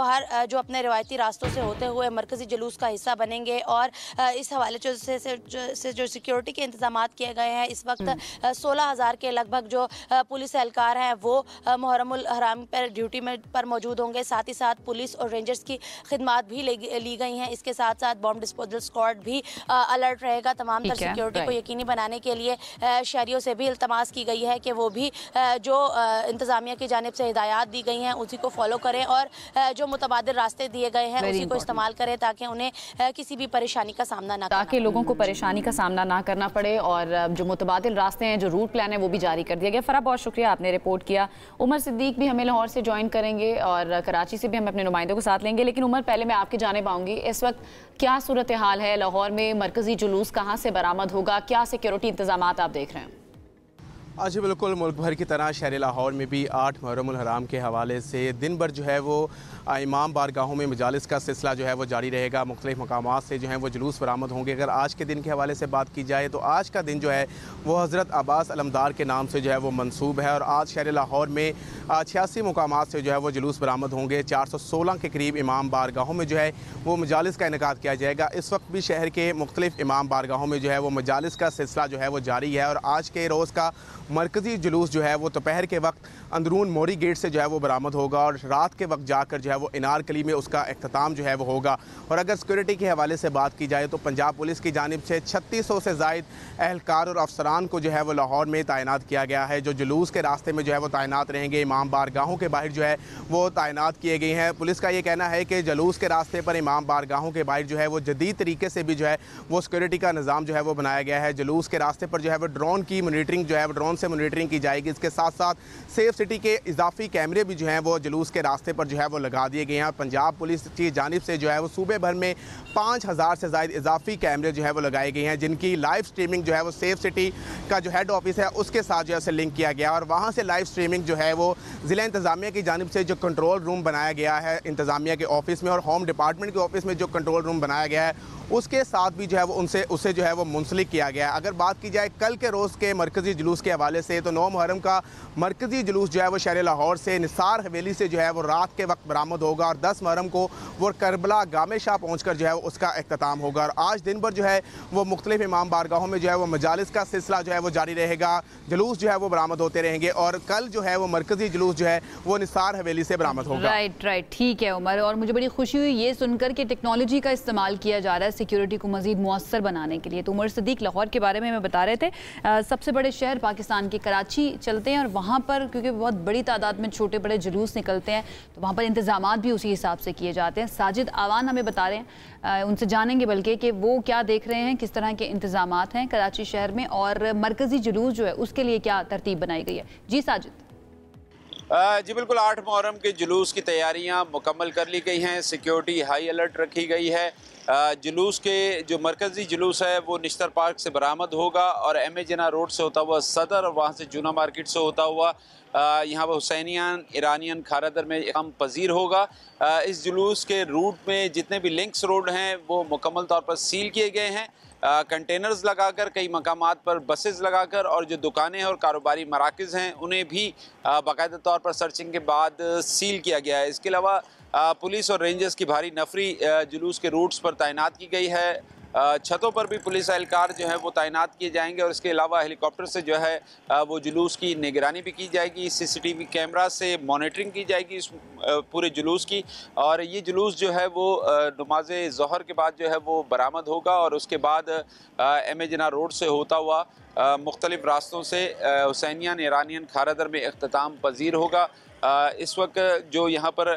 अपने रवायती रास्तों से होते हुए मरकज़ी जुलूस का हिस्सा बनेंगे। और इस हवाले से जो सिक्योरिटी के इंतजाम किए गए हैं, इस वक्त 16,000 के लगभग जो पुलिस एहलकार हैं वो मुहर्रम उल हराम पर ड्यूटी में पर मौजूद होंगे। साथ ही साथ पुलिस और रेंजर्स की खिदमात भी ली गई हैं। इसके साथ साथ बॉम्ब डिस्पोजल स्क्वाड भी अलर्ट रहेगा। तमाम तर सिक्योरिटी को यकीनी बनाने के लिए शहरियों से भी इल्तमास की गई है कि वो भी जो इंतजामिया की जानिब से हिदायत दी गई हैं उसी को फॉलो करें और जो मुतबादिल रास्ते दिए गए हैं उसी को इस्तेमाल करें ताकि उन्हें किसी भी परेशानी का सामना ना ताकि लोगों को परेशानी का सामना ना करना पड़े। और जो मुतबादिल रास्ते हैं, जो रूट प्लान है वो भी जारी कर दिया गया। फ़रा, बहुत शुक्रिया, आपने रिपोर्ट किया। उमर सिद्दीक भी हमें लाहौर से ज्वाइन करेंगे और कराची से भी हम अपने नुमाइंदों को साथ लेंगे। लेकिन उमर, पहले मैं आपकी जानिब आऊँगी, इस वक्त क्या सूरत हाल है लाहौर में, मरकज़ी जुलूस कहाँ से बरामद होगा, क्या सिक्योरिटी इंतजाम आप देख रहे हैं? आज बिल्कुल मुल्क भर की तरह शहर लाहौर में भी 8 मुहर्रम उल हराम के हवाले से दिन भर जो है वो इमाम बारगाहों में मजालिस का सिलसिला जो है वो जारी रहेगा। मुख्तलिफ मकामात से जो है वो जुलूस बरामद होंगे। अगर आज के दिन के हवाले से बात की जाए तो आज का दिन जो है वो हज़रत अब्बास अलमदार के नाम से जो है वो मंसूब है और आज शहर लाहौर में 86 मकामात से जो है वो जुलूस बरामद होंगे। 416 के करीब इमाम बारगाहों में जो है वो मजालिस का इनेकाद किया जाएगा। इस वक्त भी शहर के मुख्तलिफ इमाम बारगाहों में जो है वो मजालिस का सिलसिला जो है वो जारी है और आज के रोज़ का मरकज़ी जुलूस जो है वो दोपहर के वक्त अंदरून मोरी गेट से जो है वो बरामद होगा और रात के वक्त जाकर जो है वो इनारकली में उसका अख्ताम जो है वो होगा। और अगर सिक्योरिटी के हवाले से बात की जाए तो पंजाब पुलिस की जानिब से 3600 से ज़ायद एहलकार और अफसरान को जो है वो लाहौर में तैनात किया गया है, जो जुलूस के रास्ते में जो है वो तैनात रहेंगे। इमाम बारगाहों के बाहर जो है वो तैनात किए गए हैं। पुलिस का ये कहना है कि जुलूस के रास्ते पर इमाम बारगाहों के बाहर जो है वो जदीद तरीके से भी जो है वो सिक्योरिटी का निज़ाम जो है वो बनाया गया है। जुलूस के रास्ते पर जो है वो ड्रोन की मॉनिटरिंग जो है वो ड्रोन से मॉनिटरिंग की जाएगी। इसके साथ साथ सेफ सिटी के इजाफी कैमरे भी जो हैं वो जुलूस के रास्ते पर जो है वो लगा दिए गए हैं। पंजाब पुलिस की जानिब से जो है वो सूबे भर में 5000 से ज़ायद इजाफी कैमरे जो है वो लगाए गए हैं, जिनकी लाइव स्ट्रीमिंग जो है वो सेफ सिटी का जो हेड ऑफिस है उसके साथ जो है उसे लिंक किया गया और वहाँ से लाइव स्ट्रीमिंग जो है वो ज़िला इंतज़ामिया की जानिब से जो कंट्रोल रूम बनाया गया है इंतज़ामिया के ऑफिस में और होम डिपार्टमेंट के ऑफिस में जो कंट्रोल रूम बनाया गया है उसके साथ भी जो है वो उसे जो है वो मुंसलिक किया गया है। अगर बात की जाए कल के रोज़ के मरकज़ी जुलूस के हवाले से तो 9 मुहर्रम का मरकज़ी जुलूस जो है वो शहर लाहौर से निसार हवेली से जो है वो रात के वक्त बरामद होगा और 10 मुहर्रम को वो करबला गामे शाह पहुँच कर जो है उसका अख्ताम होगा। और आज दिन भर जो है वो मुख्तलिफ इमाम बारगाहों में जो है वो मजालिस का सिलसिला जो है वो जारी रहेगा, जुलूस जो है वो बरामद होते रहेंगे और कल जो है वो मरकज़ी जुलूस जो है वो निसार हवेली से बरामद होगा। राइट, ठीक है उमर, और मुझे बड़ी खुशी हुई ये सुनकर कि टेक्नोलॉजी का इस्तेमाल किया जा रहा है सिक्योरिटी को मजीद मुअस्सर बनाने के लिए। तो उमर सिद्दीक लाहौर के बारे में हमें बता रहे थे। सबसे बड़े शहर पाकिस्तान के कराची चलते हैं और वहाँ पर क्योंकि बहुत बड़ी तादाद में छोटे बड़े जुलूस निकलते हैं तो वहाँ पर इंतजामात भी उसी हिसाब से किए जाते हैं। साजिद आवान हमें बता रहे हैं, उनसे जानेंगे बल्कि कि वो क्या देख रहे हैं, किस तरह के इंतजामात हैं कराची शहर में और मरकज़ी जुलूस जो है उसके लिए क्या तरतीब बनाई गई है। जी साजिद। जी बिल्कुल, 8 मुहर्रम के जुलूस की तैयारियां मुकम्मल कर ली गई हैं, सिक्योरिटी हाई अलर्ट रखी गई है। जुलूस के जो मरकज़ी जुलूस है वो निश्तर पार्क से बरामद होगा और एम.ए. जिन्ना रोड से होता हुआ सदर और वहाँ से जूना मार्केट से होता हुआ यहाँ पर हुसैनियन ईरानियन खारादर में इक़ाम पजीर होगा। इस जुलूस के रूट में जितने भी लिंक्स रोड हैं वो मुकम्मल तौर पर सील किए गए हैं, कंटेनर्स लगाकर, कई मकामात पर बसेस लगाकर और जो दुकानें हैं और कारोबारी मराकज़ हैं उन्हें भी बाकायदा तौर पर सर्चिंग के बाद सील किया गया है। इसके अलावा पुलिस और रेंजर्स की भारी नफरी जुलूस के रूट्स पर तैनात की गई है। छतों पर भी पुलिस एहलकार जो है वो तैनात किए जाएंगे और इसके अलावा हेलीकॉप्टर से जो है वो जुलूस की निगरानी भी की जाएगी, CCTV कैमरा से मॉनिटरिंग की जाएगी इस पूरे जुलूस की। और ये जुलूस जो है वो नमाज ज़ोहर के बाद जो है वो बरामद होगा और उसके बाद एम.ए. जिन्ना रोड से होता हुआ मुख्तलिफ रास्तों से हुसैनियन ईरानियन खारादर में इख्तिताम पजीर होगा। इस वक्त जो यहाँ पर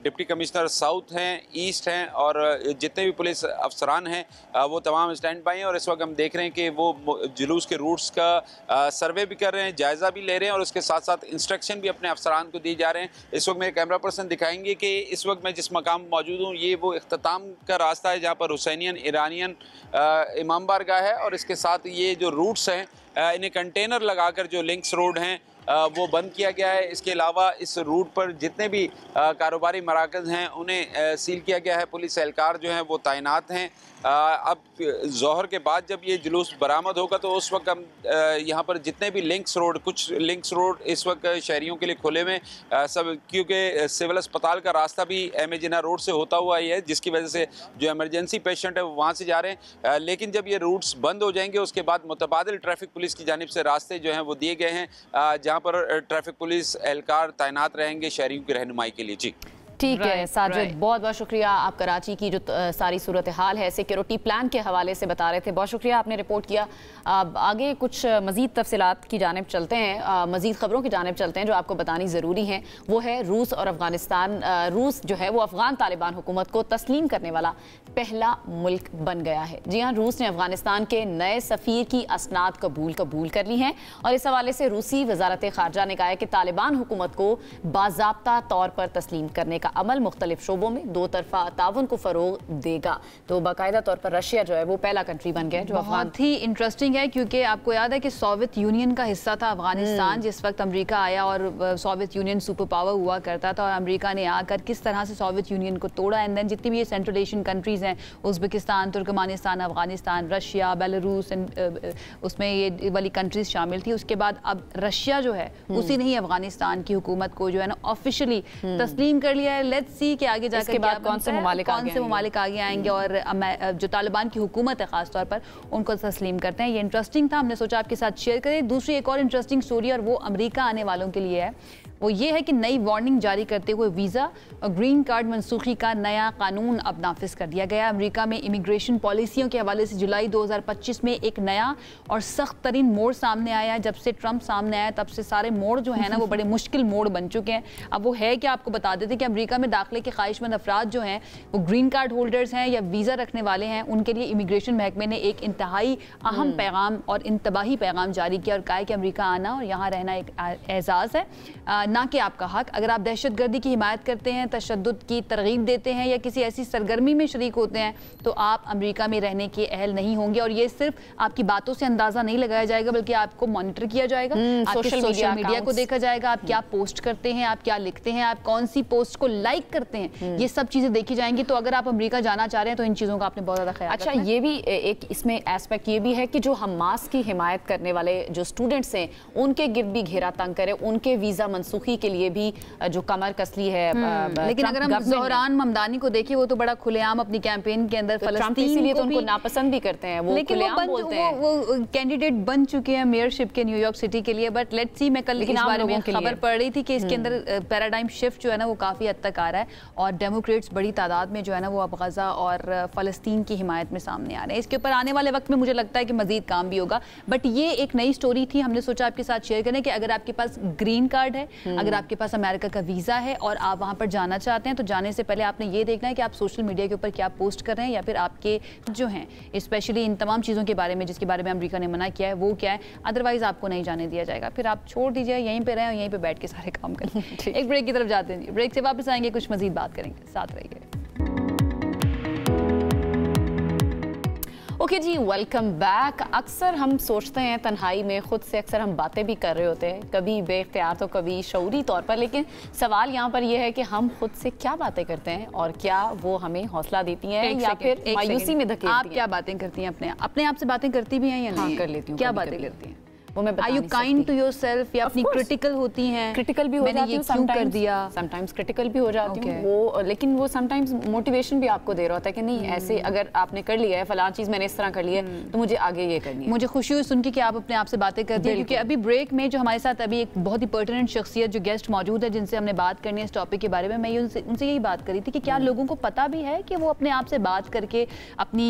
डिप्टी कमिश्नर साउथ हैं, ईस्ट हैं और जितने भी पुलिस अफसरान हैं वो तमाम स्टैंड बाई हैं और इस वक्त हम देख रहे हैं कि वो जुलूस के रूट्स का सर्वे भी कर रहे हैं, जायज़ा भी ले रहे हैं और उसके साथ साथ इंस्ट्रक्शन भी अपने अफसरान को दिए जा रहे हैं। इस वक्त मेरे कैमरा पर्सन दिखाएंगे कि इस वक्त मैं जिस मकाम मौजूद हूँ ये वो इख्तिताम का रास्ता है जहाँ पर हुसैनियन ईरानियन इमाम बारगाह है और इसके साथ ये जो रूट्स हैं इन्हें कंटेनर लगाकर जो लिंक्स रोड हैं वो बंद किया गया है। इसके अलावा इस रूट पर जितने भी कारोबारी मराकज़ हैं उन्हें सील किया गया है, पुलिस एहलकार जो हैं वो तैनात हैं। अब ज़ोहर के बाद जब ये जुलूस बरामद होगा तो उस वक्त हम यहाँ पर जितने भी कुछ लिंक्स रोड इस वक्त शहरियों के लिए खुले में सब, क्योंकि सिविल अस्पताल का रास्ता भी एम.ए. जिन्ना रोड से होता हुआ ही है जिसकी वजह से जो एमरजेंसी पेशेंट है वो वहाँ से जा रहे हैं। लेकिन जब ये रूट्स बंद हो जाएंगे उसके बाद मुतबादिल ट्रैफिक पुलिस की जानिब से रास्ते जो हैं वो दिए गए हैं जहाँ पर ट्रैफिक पुलिस एहलकार तैनात रहेंगे शहरियों की रहनुमाई के लिए। जी ठीक है साजिद, बहुत बहुत शुक्रिया। आप कराची की जो सारी सूरत हाल है सिक्योरिटी प्लान के हवाले से बता रहे थे, बहुत शुक्रिया आपने रिपोर्ट किया। आगे कुछ मज़ीद तफसीलात की जानिब चलते हैं, मज़ीद ख़बरों की जानिब चलते हैं जो आपको बतानी ज़रूरी है। वो है रूस और अफ़गानिस्तान। रूस जो है वो अफ़गान तालिबान हुकूमत को तस्लीम करने वाला पहला मुल्क बन गया है। जी हाँ, रूस ने अफ़गानिस्तान के नए सफ़ीर की असनाद कबूल कर ली हैं और इस हवाले से रूसी वज़ारत ख़ारजा ने कहा है कि तालिबान हुकूमत को बाज़ाब्ता तौर पर तस्लीम करने का अमल मुख्तलिफ शोबों में दो तरफा ताउन को फ़रोग देगा। तो बाकायदा तौर पर रशिया जो है वो पहला कंट्री बन गया जो बहुत ही इंटरेस्टिंग है क्योंकि आपको याद है कि सोवियत यूनियन का हिस्सा था अफगानिस्तान जिस वक्त अमेरिका आया और सोवियत यूनियन सुपर पावर हुआ करता था और अमेरिका ने आकर किस तरह से सोवियत यूनियन को तोड़ा। एंड देन जितनी भी ये सेंट्रल एशियन कंट्रीज़ हैं, Uzbekistan, Turkmenistan, Afghanistan, Russia, Belarus, उसमें ये वाली कंट्रीज़ शामिल थी। उसके बाद अब रशिया जो है उसी ने ही अफगानिस्तान की हुकूमत को जो है ना ऑफिशियली तस्लीम कर लिया है। है, लेट्स सी कि आगे जाकर कौन से ममालिक आगे आएंगे और जो तालिबान की हुकूमत है खासतौर पर उनको तस्लीम करते हैं। ये इंटरेस्टिंग था, हमने सोचा आपके साथ शेयर करें। दूसरी एक और इंटरेस्टिंग स्टोरी, और वो अमेरिका आने वालों के लिए है, वो ये है कि नई वार्निंग जारी करते हुए वीज़ा और ग्रीन कार्ड मनसूखी का नया कानून अब नाफिज कर दिया गया। अमेरिका में इमिग्रेशन पॉलिसियों के हवाले से जुलाई 2025 में एक नया और सख्त तरीन मोड़ सामने आया है। जब से ट्रंप सामने आया तब से सारे मोड़ जो है ना वो बड़े मुश्किल मोड़ बन चुके हैं। अब वो है कि आपको बता देते कि अमेरिका में दाखिले के ख्वाहिशमंद अफराद जो हैं वो ग्रीन कार्ड होल्डर्स हैं या वीज़ा रखने वाले हैं, उनके लिए इमिग्रेशन महकमे ने एक इंतहाई अहम पैगाम और इंतबाही पैगाम जारी किया और कहा है कि अमेरिका आना और यहाँ रहना एक एजाज़ है, ना कि आपका हक। अगर आप दहशतगर्दी की हिमायत करते हैं, तशद्दुद की तरगीब देते हैं या किसी ऐसी सरगर्मी में शरीक होते हैं तो आप अमेरिका में रहने के अहल नहीं होंगे। और ये सिर्फ आपकी बातों से अंदाजा नहीं लगाया जाएगा बल्कि आपको मॉनिटर किया जाएगा, आपके सोशल मीडिया को देखा जाएगा, आप क्या पोस्ट करते हैं, आप क्या लिखते हैं, आप कौन सी पोस्ट को लाइक करते हैं, ये सब चीजें देखी जाएंगी। तो अगर आप अमेरिका जाना चाह रहे हैं तो इन चीजों का आपने बहुत ज्यादा ख्याल अच्छा, ये भी एक इसमें एस्पेक्ट ये भी है कि जो हमास की हिमायत करने वाले जो स्टूडेंट्स हैं उनके गिर्द भी घेरा तंग करे, उनके वीजा मनसूखी के लिए भी जो कमर कसली है। लेकिन अगर हम ज़ोहरान ममदानी को देखिए, वो तो बड़ा खुलेआम अपनी कैंपेन के अंदर फलस्तीन तो उनको नापसंद भी करते हैं, वो खुलेआम बोलते हैं। वो कैंडिडेट बन चुके हैं मेयरशिप के न्यूयॉर्क सिटी के लिए। बट लेट्स सी, मैं कल इस बारे में खबर पढ़ रही थी कि इसके अंदर पैराडाइम शिफ्ट जो है ना वो काफ़ी हद तक आ रहा है और डेमोक्रेट्स बड़ी तादाद में जो है ना वो अब गज़ा और फ़लस्तीन की हिमायत में सामने आ रहे हैं। इसके ऊपर आने वाले वक्त में मुझे लगता है कि मज़ीद काम भी होगा। बट ये एक नई स्टोरी थी, हमने सोचा आपके साथ शेयर करें कि अगर आपके पास ग्रीन कार्ड है, अगर आपके पास अमेरिका का वीज़ा है और आप वहाँ पर जाना चाहते हैं तो जाने से पहले आपने ये देखना है कि आप सोशल मीडिया के ऊपर क्या पोस्ट कर रहे हैं या फिर आपके जो हैं स्पेशली इन तमाम चीज़ों के बारे में जिसके बारे में अमेरिका ने मना किया है वो क्या है, अदरवाइज आपको नहीं जाने दिया जाएगा। फिर आप छोड़ दीजिए, यहीं पे रहें और यहीं पे बैठ के सारे काम करें। एक ब्रेक की तरफ जाते हैं, ब्रेक से वापस आएंगे, कुछ मजीद बात करेंगे, साथ रहिए। ओके जी, वेलकम बैक। अक्सर हम सोचते हैं तन्हाई में खुद से, अक्सर हम बातें भी कर रहे होते हैं, कभी बेख्तियार तो कभी शऊरी तौर पर, लेकिन सवाल यहाँ पर यह है कि हम खुद से क्या बातें करते हैं और क्या वो हमें हौसला देती हैं या फिर मायूसी में धकेलती हैं। आप क्या बातें करती हैं अपने आप से बातें करती भी हैं या नहीं? कर लेती हूँ। क्या बातें करती हैं वो मैं बता नहीं सकती। Are you kind to yourself या अपनी क्रिटिकल होती हैं? क्रिटिकल भी हो जाती हूँ, क्यों कर दिया, समटाइम्स क्रिटिकल भी हो जाती हूँ वो, लेकिन वो समटाइम्स मोटिवेशन भी आपको दे रहा होता है कि नहीं ऐसे अगर आपने कर लिया है फलां चीज़ मैंने इस तरह कर लिया है तो मुझे आगे ये करनी है। मुझे खुशी हुई सुन के कि आप अपने आप से बातें करती हैं, क्योंकि अभी ब्रेक में जो हमारे साथ अभी एक बहुत ही पर्टिनेंट शख्सियत जो गेस्ट मौजूद है जिनसे हमने बात करनी है इस टॉपिक के बारे में, मैं उनसे यही बात करी थी कि क्या लोगों को पता भी है कि वो अपने आप से बात करके अपनी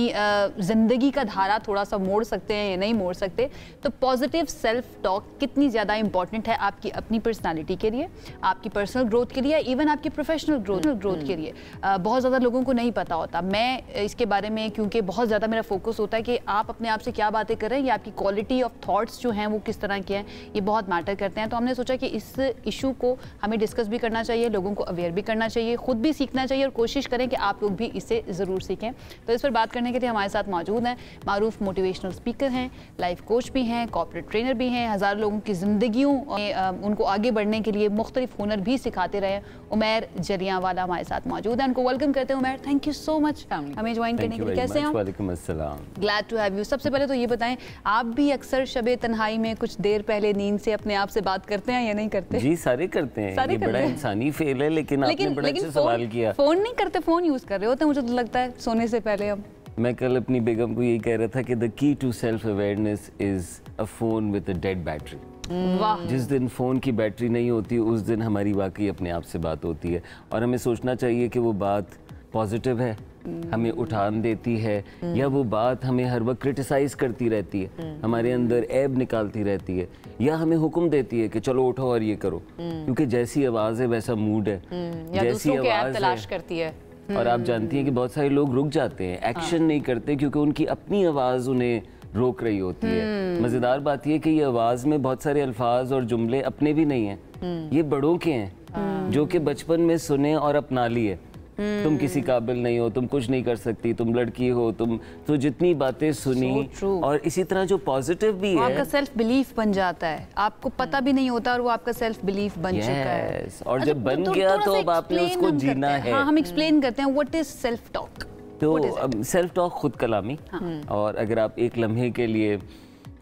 ज़िंदगी का धारा थोड़ा सा मोड़ सकते हैं या नहीं मोड़ सकते। तो पॉजिटिव सेल्फ टॉक कितनी ज़्यादा इंपॉर्टेंट है आपकी अपनी पर्सनालिटी के लिए, आपकी पर्सनल ग्रोथ के लिए, इवन आपकी प्रोफेशनल ग्रोथ के लिए। बहुत ज़्यादा लोगों को नहीं पता होता। मैं इसके बारे में क्योंकि बहुत ज़्यादा मेरा फोकस होता है कि आप अपने आप से क्या बातें कर रहे हैं या आपकी क्वालिटी ऑफ थॉट्स जो हैं वो किस तरह के हैं, ये बहुत मैटर करते हैं। तो हमने सोचा कि इस इशू को हमें डिस्कस भी करना चाहिए, लोगों को अवेयर भी करना चाहिए, खुद भी सीखना चाहिए और कोशिश करें कि आप लोग भी इससे ज़रूर सीखें। तो इस पर बात करने के लिए हमारे साथ मौजूद हैं मारूफ मोटिवेशनल स्पीकर हैं, लाइफ कोच भी हैं, कॉर्पोरेट ट्रेनर भी हैं, हज़ार लोगों की ज़िंदगियों में उनको आगे बढ़ने के लिए मुख्तलिफ हुनर भी सिखाते रहे उमैर जलियांवाला हमारे साथ मौजूद है। उनको वेलकम करते हैं। Umair, thank you so much हमें ज्वाइन करने के लिए। कैसे हैं? वालेकुम अस्सलाम। Glad to have you. सबसे पहले तो ये बताएं, आप भी अक्सर शबे तन्हाई में कुछ देर पहले नींद से अपने आप से बात करते हैं या नहीं करते? जी, सारे करते हैं। ये बड़ा इंसानी फेल है, लेकिन आपने बड़ा अच्छा सवाल किया। फोन नहीं करते, फोन यूज कर रहे होते मुझे तो लगता है सोने से पहले। अब मैं कल अपनी बेगम को यही कह रहा था कि the key to self awareness is a phone with a dead battery. जिस दिन फ़ोन की बैटरी नहीं होती उस दिन हमारी वाकई अपने आप से बात होती है और हमें सोचना चाहिए कि वो बात पॉजिटिव है, हमें उठान देती है, या वो बात हमें हर वक्त क्रिटिसाइज़ करती रहती है, हमारे अंदर ऐब निकालती रहती है, या हमें हुक्म देती है कि चलो उठो और ये करो। क्योंकि जैसी आवाज़ है वैसा मूड है, जैसी आवाज़ तलाश करती है। और आप जानती हैं कि बहुत सारे लोग रुक जाते हैं, एक्शन नहीं करते क्योंकि उनकी अपनी आवाज़ उन्हें रोक रही होती है। मज़ेदार बात यह कि ये आवाज़ में बहुत सारे अल्फाज और जुमले अपने भी नहीं हैं, ये बड़ों के हैं जो कि बचपन में सुने और अपना लिए। तुम किसी काबिल नहीं हो, तुम कुछ नहीं कर सकती, तुम लड़की हो, तुम तो जितनी बातें सुनी और इसी तरह जो पॉजिटिव भी है, आपका सेल्फ बिलीफ बन जाता है, आपको पता भी नहीं होता और वो आपका सेल्फ बिलीफ बन चुका है। और जब बन गया तो अब आपने उसको जीना है। हाँ, हम एक्सप्लेन करते हैं व्हाट इज सेल्फ टॉक। तो सेल्फ टॉक खुद कलामी, और अगर आप एक लम्हे के लिए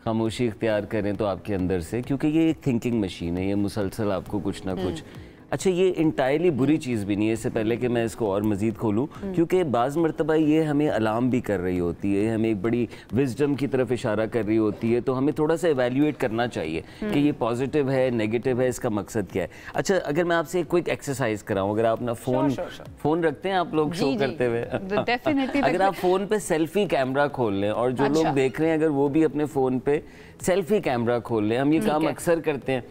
खामोशी इख्तियार करें तो आपके अंदर से, क्योंकि ये एक थिंकिंग मशीन है, ये मुसलसल आपको कुछ ना कुछ अच्छा ये इंटायरली बुरी चीज़ भी नहीं है, इससे पहले कि मैं इसको और मज़ीद खोलूँ, क्योंकि बाज़ मरतबा ये हमें अलार्म भी कर रही होती है, हमें एक बड़ी विजडम की तरफ इशारा कर रही होती है, तो हमें थोड़ा सा एवेल्यूएट करना चाहिए कि ये पॉजिटिव है, नेगेटिव है, इसका मकसद क्या है। अच्छा अगर मैं आपसे एक क्विक एक्सरसाइज कराऊँ, अगर आप अपना फ़ोन रखते हैं आप लोग शो करते हुए, अगर आप फ़ोन पे सेल्फी कैमरा खोल लें और जो लोग देख रहे हैं अगर वो भी अपने फ़ोन पे सेल्फी कैमरा खोल लें, हम ये काम अक्सर करते हैं,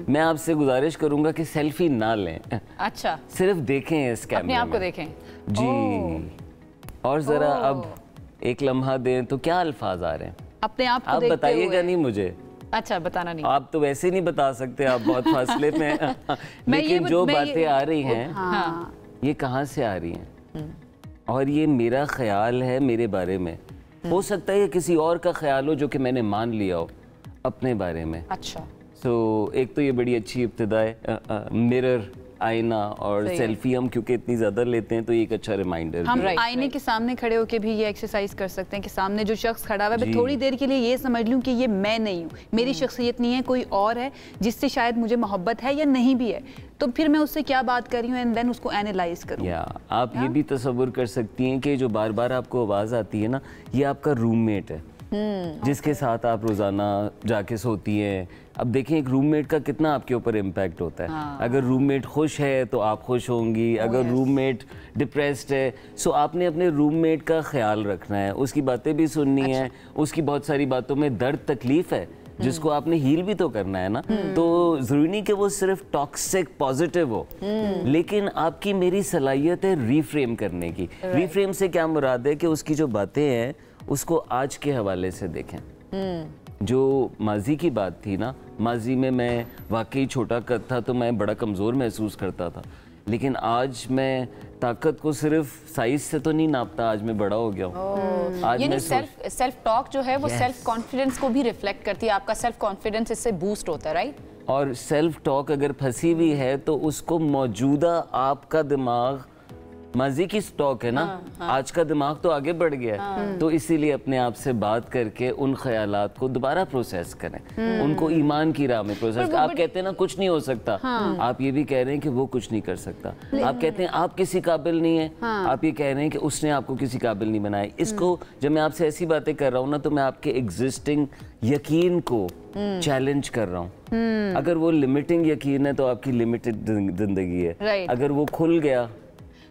मैं आपसे गुजारिश करूंगा कि सेल्फी ना लें। अच्छा, सिर्फ देखें इस कैमरे में, अपने आप को देखें जी। और जरा अब एक लम्हा दें तो क्या अल्फाज आ रहे हैं अपने आप को, आप बताइएगा नहीं मुझे। अच्छा बताना नहीं, आप तो वैसे नहीं बता सकते, आप बहुत फासले में लेकिन जो बातें आ रही हैं ये कहाँ से आ रही हैं और ये मेरा ख्याल है मेरे बारे में, हो सकता है ये किसी और का ख्याल हो जो कि मैंने मान लिया हो अपने बारे में। अच्छा एक तो ये बड़ी अच्छी इब्तिदा है, मिरर, आईना और सेल्फी हम क्योंकि इतनी ज़्यादा लेते हैं तो ये एक अच्छा रिमाइंडर हम आईने के सामने खड़े होकर भी ये एक्सरसाइज कर सकते हैं कि सामने जो शख्स खड़ा हुआ है मैं थोड़ी देर के लिए ये समझ लूं कि ये मैं नहीं हूँ, मेरी शख्सियत नहीं है, कोई और है जिससे शायद मुझे मोहब्बत है या नहीं भी है, तो फिर मैं उससे क्या बात कर रही हूँ एंड देन उसको एनालाइज करूँ। आप ये भी तसव्वुर कर सकती हैं कि जो बार बार आपको आवाज़ आती है ना, ये आपका रूममेट है जिसके साथ आप रोज़ाना जाके सोती हैं। अब देखें एक रूममेट का कितना आपके ऊपर इम्पैक्ट होता है। अगर रूममेट खुश है तो आप खुश होंगी, अगर रूममेट डिप्रेस्ड है सो आपने अपने रूममेट का ख्याल रखना है, उसकी बातें भी सुननी है, उसकी बहुत सारी बातों में दर्द तकलीफ है जिसको आपने हील भी तो करना है ना, तो ज़रूरी नहीं कि वो सिर्फ टॉक्सिक पॉजिटिव हो, लेकिन आपकी मेरी सलाहियत है रीफ्रेम करने की। रीफ्रेम से क्या मुराद है कि उसकी जो बातें हैं उसको आज के हवाले से देखें। जो माजी की बात थी ना, माजी में मैं वाकई छोटा कद था तो मैं बड़ा कमज़ोर महसूस करता था, लेकिन आज मैं ताकत को सिर्फ साइज से तो नहीं नापता, आज मैं बड़ा हो गया हूँ। आज मैं सेल्फ टॉक जो है वो सेल्फ कॉन्फिडेंस को भी रिफ्लेक्ट करती है, आपका सेल्फ कॉन्फिडेंस इससे बूस्ट होता है, राइट? और सेल्फ टॉक अगर फंसी हुई है तो उसको मौजूदा आपका दिमाग, माजी की स्टॉक है ना, आज का दिमाग तो आगे बढ़ गया है, तो इसीलिए अपने आप से बात करके उन ख्यालात को दोबारा प्रोसेस करें, उनको ईमान की राह में प्रोसेस। आप कहते हैं ना कुछ नहीं हो सकता, आप ये भी कह रहे हैं कि वो कुछ नहीं कर सकता। आप कहते हैं आप किसी काबिल नहीं है, आप ये कह रहे हैं कि उसने आपको किसी काबिल नहीं बनाया। इसको जब मैं आपसे ऐसी बातें कर रहा हूँ ना, तो मैं आपके एग्जिस्टिंग यकीन को चैलेंज कर रहा हूँ। अगर वो लिमिटिंग यकीन है तो आपकी लिमिटेड जिंदगी है, अगर वो खुल गया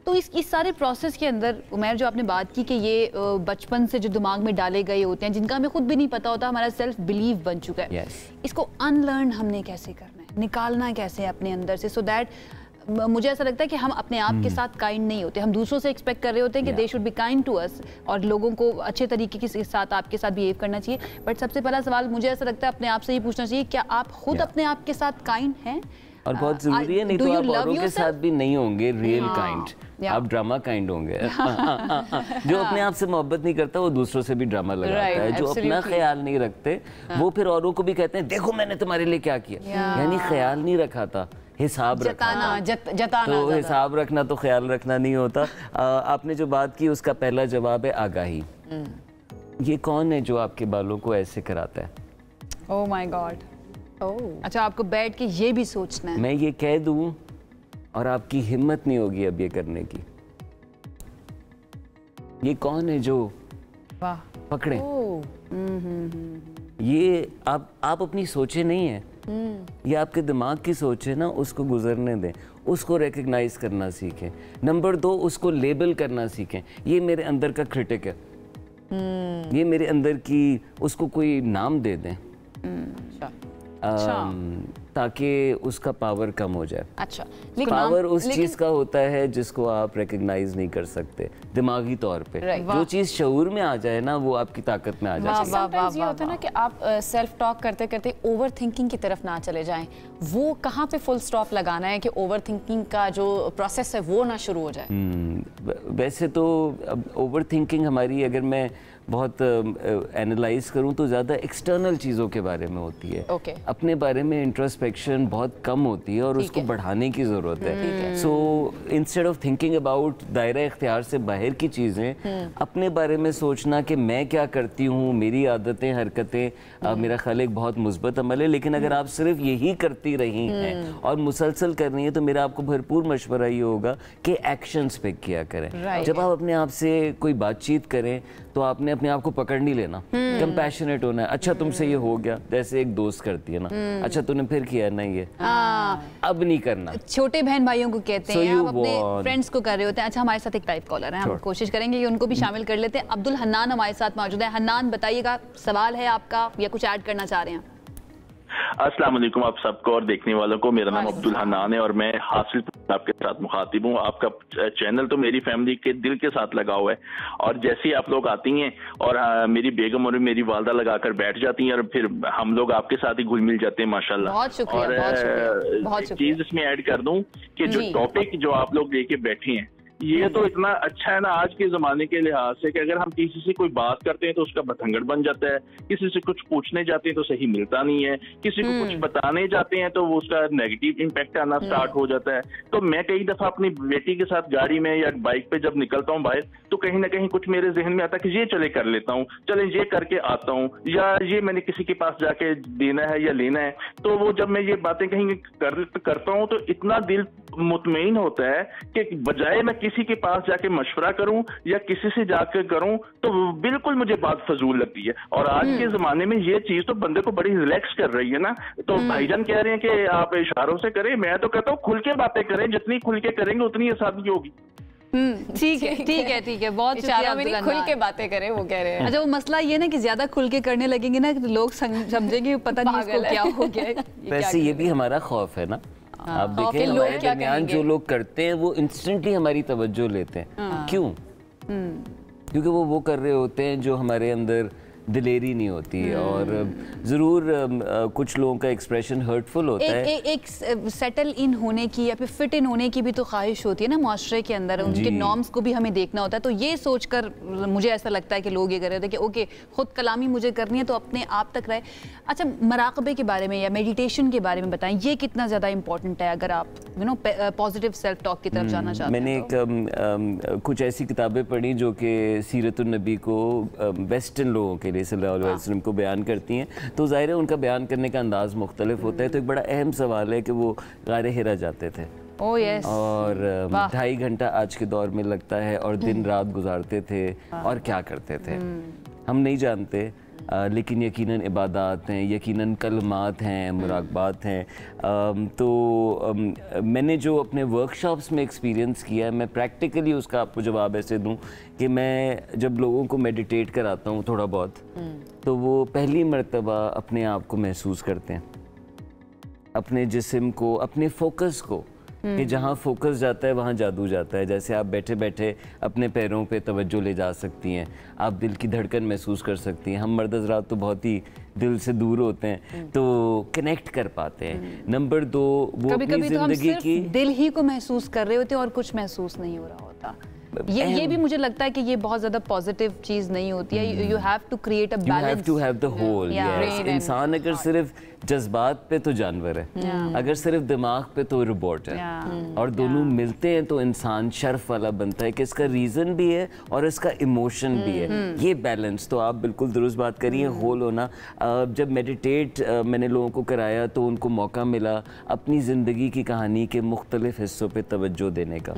तो इस सारे प्रोसेस के अंदर उमैर जो आपने बात की कि ये बचपन से जो दिमाग में डाले गए होते हैं जिनका हमें खुद भी नहीं पता होता, हमारा सेल्फ बिलीव बन चुका है, इसको अनलर्न हमने कैसे करना है, निकालना कैसे है अपने अंदर से, सो दैट मुझे ऐसा लगता है कि हम अपने आप के साथ काइंड नहीं होते, हम दूसरों से एक्सपेक्ट कर रहे होते हैं कि they should be kind to us और लोगों को अच्छे तरीके के साथ आपके साथ बिहेव करना चाहिए। बट सबसे पहला सवाल मुझे ऐसा लगता है अपने आप से ये पूछना चाहिए, क्या आप खुद अपने आप के साथ काइंड हैं? और बहुत जरूरी है, नहीं तो आप औरों के साथ भी नहीं होंगे रियल काइंड, आप ड्रामा काइंड होंगे। जो अपने आप से मोहब्बत नहीं करता वो दूसरों से भी ड्रामा लगाता है, जो अपना ख्याल नहीं रखते वो फिर औरों को भी कहते हैं देखो मैंने तुम्हारे लिए क्या किया, यानी ख्याल नहीं रखा था, हिसाब रखना। तो हिसाब रखना तो ख्याल रखना नहीं होता। आपने जो बात की उसका पहला जवाब है आगाही। ये कौन है जो आपके बालों को ऐसे कराता है? Oh my God. अच्छा, आपको बैठ के ये भी सोचना है? मैं ये कह दूं और आपकी हिम्मत नहीं होगी अब ये करने की। ये कौन है जो पकड़े? ये आप अपनी सोचे नहीं है, ये आपके दिमाग की सोच है ना, उसको गुजरने दें, उसको रिकग्नाइज करना सीखें। नंबर 2, उसको लेबल करना सीखें। ये मेरे अंदर का क्रिटिक है, ये मेरे अंदर की, उसको कोई नाम दे दें ताकि उसका पावर कम हो जाए। अच्छा, पावर उस चीज का होता है जिसको आप रिकग्नाइज नहीं कर सकते दिमागी तौर पे। जो चीज शऊर में आ जाए ना वो आपकी ताकत में आ जाए। ये होता है ना कि आप सेल्फ टॉक करते करते ओवर थिंकिंग की तरफ ना चले जाएं, वो कहाँ पे फुल स्टॉप लगाना है कि ओवर थिंकिंग का जो प्रोसेस है वो ना शुरू हो जाए? वैसे तो ओवर थिंकिंग हमारी, अगर मैं बहुत एनालाइज करूं तो ज़्यादा एक्सटर्नल चीज़ों के बारे में होती है। अपने बारे में इंट्रोस्पेक्शन बहुत कम होती है और उसको बढ़ाने की ज़रूरत है। So instead of thinking about दायरा इख्तियार से बाहर की चीज़ें, अपने बारे में सोचना कि मैं क्या करती हूँ, मेरी आदतें, हरकतें, मेरा ख्याल एक बहुत मुस्बत अमल है। लेकिन अगर आप सिर्फ यही करती रही हैं और मुसलसल कर रही हैं तो मेरा आपको भरपूर मशवरा ये होगा कि एक्शंस पे किया करें। जब आप अपने आप से कोई बातचीत करें तो आपने अपने आप को पकड़ नहीं लेना, कंपैशनेट होना है। अच्छा तुमसे ये हो गया, जैसे एक दोस्त करती है ना, अच्छा तूने फिर किया ना ये, अब नहीं करना। छोटे बहन भाइयों को कहते हैं, आप अपने फ्रेंड्स को कर रहे होते हैं। अच्छा हमारे साथ एक टाइप कॉलर है, हम कोशिश करेंगे कि उनको भी शामिल कर लेते हैं। अब्दुल हन्नान हमारे साथ मौजूद है। हन्नान बताइएगा, सवाल है आपका या कुछ ऐड करना चाह रहे हैं? अस्सलाम वालेकुम आप सबको और देखने वालों को। मेरा नाम अब्दुल हन्नान है और मैं हासिल आपके साथ मुखातिब हूँ। आपका चैनल तो मेरी फैमिली के दिल के साथ लगा हुआ है और जैसे ही आप लोग आती हैं और मेरी बेगम और मेरी वालदा लगाकर बैठ जाती हैं और फिर हम लोग आपके साथ ही घुल मिल जाते हैं माशाल्लाह। बहुत शुक्रिया, और बहुत शुक्रिया, बहुत शुक्रिया। चीज इसमें ऐड कर दूं कि जो टॉपिक जो आप लोग लेके बैठे हैं ये तो इतना अच्छा है ना आज के जमाने के लिहाज से कि अगर हम किसी से कोई बात करते हैं तो उसका बतंगड़ बन जाता है, किसी से कुछ पूछने जाते हैं तो सही मिलता नहीं है, किसी को कुछ बताने जाते हैं तो वो उसका नेगेटिव इम्पैक्ट आना स्टार्ट हो जाता है। तो मैं कई दफा अपनी बेटी के साथ गाड़ी में या बाइक पे जब निकलता हूँ बाहर तो कहीं ना कहीं कुछ मेरे जहन में आता है कि ये चले कर लेता हूँ, चले ये करके आता हूँ, या ये मैंने किसी के पास जाके देना है या लेना है। तो वो जब मैं ये बातें कहीं करता हूँ तो इतना दिल मुतमईन होता है कि बजाय मैं किसी के पास जाके मशवरा करूं या किसी से जाकर करूं तो बिल्कुल मुझे बात फजूल लगती है। और आज के जमाने में ये चीज तो बंदे को बड़ी रिलैक्स कर रही है ना। तो भाईजान कह रहे हैं कि आप इशारों से करें, मैं तो कहता हूँ खुल के बातें करें, जितनी खुल के करेंगे उतनी आसानी होगी। ठीक है, ठीक है, ठीक है, बहुत शुक्रिया। खुल के बातें करें वो कह रहे हैं। अच्छा वो मसला ये ना कि ज्यादा खुल के करने लगेंगे ना लोग समझेंगे पता नहीं इसको क्या हो गया। वैसे ये भी हमारा खौफ है ना। आप देखें हमारे दरमियान जो लोग करते हैं वो इंस्टेंटली हमारी तवज्जो लेते हैं। क्यों? क्योंकि वो कर रहे होते हैं जो हमारे अंदर दिलेरी नहीं होती है। और ज़रूर कुछ लोगों का एक्सप्रेशन हर्टफुल होता है। एक सेटल इन होने की या फिर फिट इन होने की भी तो ख्वाहिश होती है ना मुआशरे के अंदर, उनके नॉर्म्स को भी हमें देखना होता है। तो ये सोचकर मुझे ऐसा लगता है कि लोग ये कर रहे थे कि ओके खुद कलामी मुझे करनी है तो अपने आप तक रहे। अच्छा मराकबे के बारे में या मेडिटेशन के बारे में बताएं, ये कितना ज़्यादा इंपॉर्टेंट है अगर आप पॉजिटिव सेल्फ टॉक की तरफ जाना चाहते हैं? मैंने कुछ ऐसी किताबें पढ़ी जो कि सीरतुन नबी को वेस्टर्न लोगों के सल्लल्लाहु अलैहि वसल्लम को बयान करती हैं। तो ज़ाहिर है उनका बयान करने का अंदाज़ मुख्तलिफ होता है। तो एक बड़ा अहम सवाल है कि वो गारे हिरा जाते थे और 2.5 घंटा आज के दौर में लगता है और दिन रात गुजारते थे और क्या करते थे हम नहीं जानते। लेकिन यकीनन इबादत हैं, यकीनन कलमात हैं, मुराकबात हैं। तो मैंने जो अपने वर्कशॉप्स में एक्सपीरियंस किया है मैं प्रैक्टिकली उसका आपको जवाब ऐसे दूं कि मैं जब लोगों को मेडिटेट कराता हूं थोड़ा बहुत तो वो पहली मर्तबा अपने आप को महसूस करते हैं, अपने जिस्म को, अपने फोकस को, कि जहाँ फोकस जाता है वहाँ जादू जाता है। जैसे आप बैठे बैठे अपने पैरों पे तवज्जो ले जा सकती हैं, आप दिल की धड़कन महसूस कर सकती हैं। हम मर्द हज़रात तो बहुत ही दिल से दूर होते हैं तो कनेक्ट कर पाते हैं। नंबर 2 वो अपनी ज़िंदगी की दिल ही को महसूस कर रहे होते हैं और कुछ महसूस नहीं हो रहा होता। ये भी मुझे लगता है कि ये बहुत ज़्यादा पॉजिटिव चीज़ नहीं होती है। You have to create a balance, you have to have the whole. इंसान अगर सिर्फ जज्बात पे तो जानवर है, अगर सिर्फ दिमाग पे तो रोबोट है। और दोनों मिलते हैं तो इंसान शर्फ वाला बनता है कि इसका रीज़न भी है और इसका इमोशन भी है। ये बैलेंस तो आप बिल्कुल दुरुस्त बात करिए, होल होना। जब मेडिटेट मैंने लोगों को कराया तो उनको मौका मिला अपनी ज़िंदगी की कहानी के मुख्तलिफ हिस्सों पे तवज्जो देने का।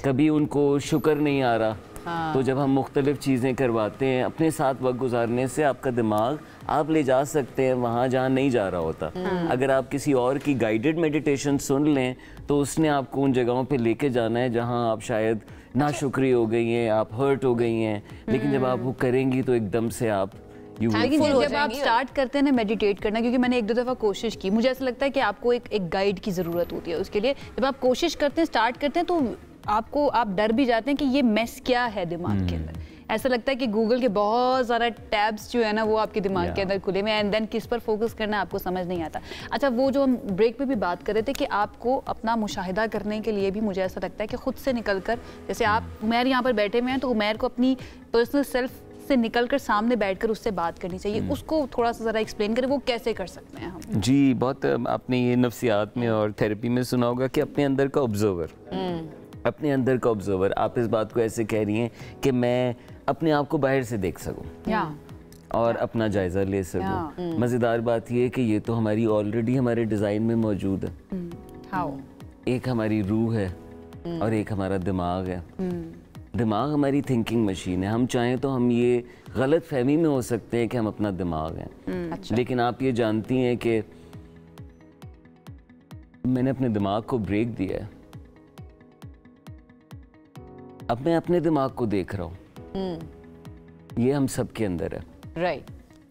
कभी उनको शुक्र नहीं आ रहा तो जब हम मुख्तलिफ चीज़ें करवाते हैं अपने साथ वक्त गुजारने से आपका दिमाग आप ले जा सकते हैं वहाँ जहाँ नहीं जा रहा होता। अगर आप किसी और की गाइडेड मेडिटेशन सुन लें तो उसने आपको उन जगहों पे लेके जाना है जहाँ आप शायद नाशुक्री हो गई हैं, आप हर्ट हो गई हैं। लेकिन जब आप वो करेंगी तो एकदम से आप लेकिन जब आप स्टार्ट करते हैं ना मेडिटेट करना, क्योंकि मैंने 1-2 दफ़ा कोशिश की, मुझे ऐसा लगता है कि आपको एक गाइड की ज़रूरत होती है उसके लिए। जब आप कोशिश करते हैं, स्टार्ट करते हैं तो आप डर भी जाते हैं कि ये मेस क्या है दिमाग के अंदर। ऐसा लगता है कि गूगल के बहुत ज़्यादा टैब्स जो है ना वो आपके दिमाग के अंदर खुले में, एंड देन किस पर फोकस करना है आपको समझ नहीं आता। अच्छा वो जो हम ब्रेक पे भी बात कर रहे थे कि आपको अपना मुशाहिदा करने के लिए भी मुझे ऐसा लगता है कि खुद से निकल कर, जैसे आप उमैर यहाँ पर बैठे हुए हैं तो उमैर को अपनी पर्सनल सेल्फ से निकलकर सामने बैठकर उससे बात करनी चाहिए, उसको थोड़ा सा ज़रा एक्सप्लेन करें, वो कैसे कर सकते हैं हम? जी, बहुत आपने ये नफ्सियात में और थेरेपी में सुना होगा कि अपने अंदर का ऑब्जर्वर, अपने अंदर का ऑब्जर्वर। आप इस बात को ऐसे कह रही हैं कि मैं अपने आप को बाहर से देख सकूं और अपना जायज़ा ले सकूं। मज़ेदार बात ये है कि ये तो हमारी ऑलरेडी हमारे डिज़ाइन में मौजूद है। एक हमारी रूह है और एक हमारा दिमाग है। दिमाग हमारी थिंकिंग मशीन है। हम चाहें तो हम ये गलत फहमी में हो सकते हैं कि हम अपना दिमाग हैं। लेकिन आप ये जानती हैं कि मैंने अपने दिमाग को ब्रेक दिया है। अब मैं अपने दिमाग को देख रहा हूँ। ये हम सब के अंदर है। राइट,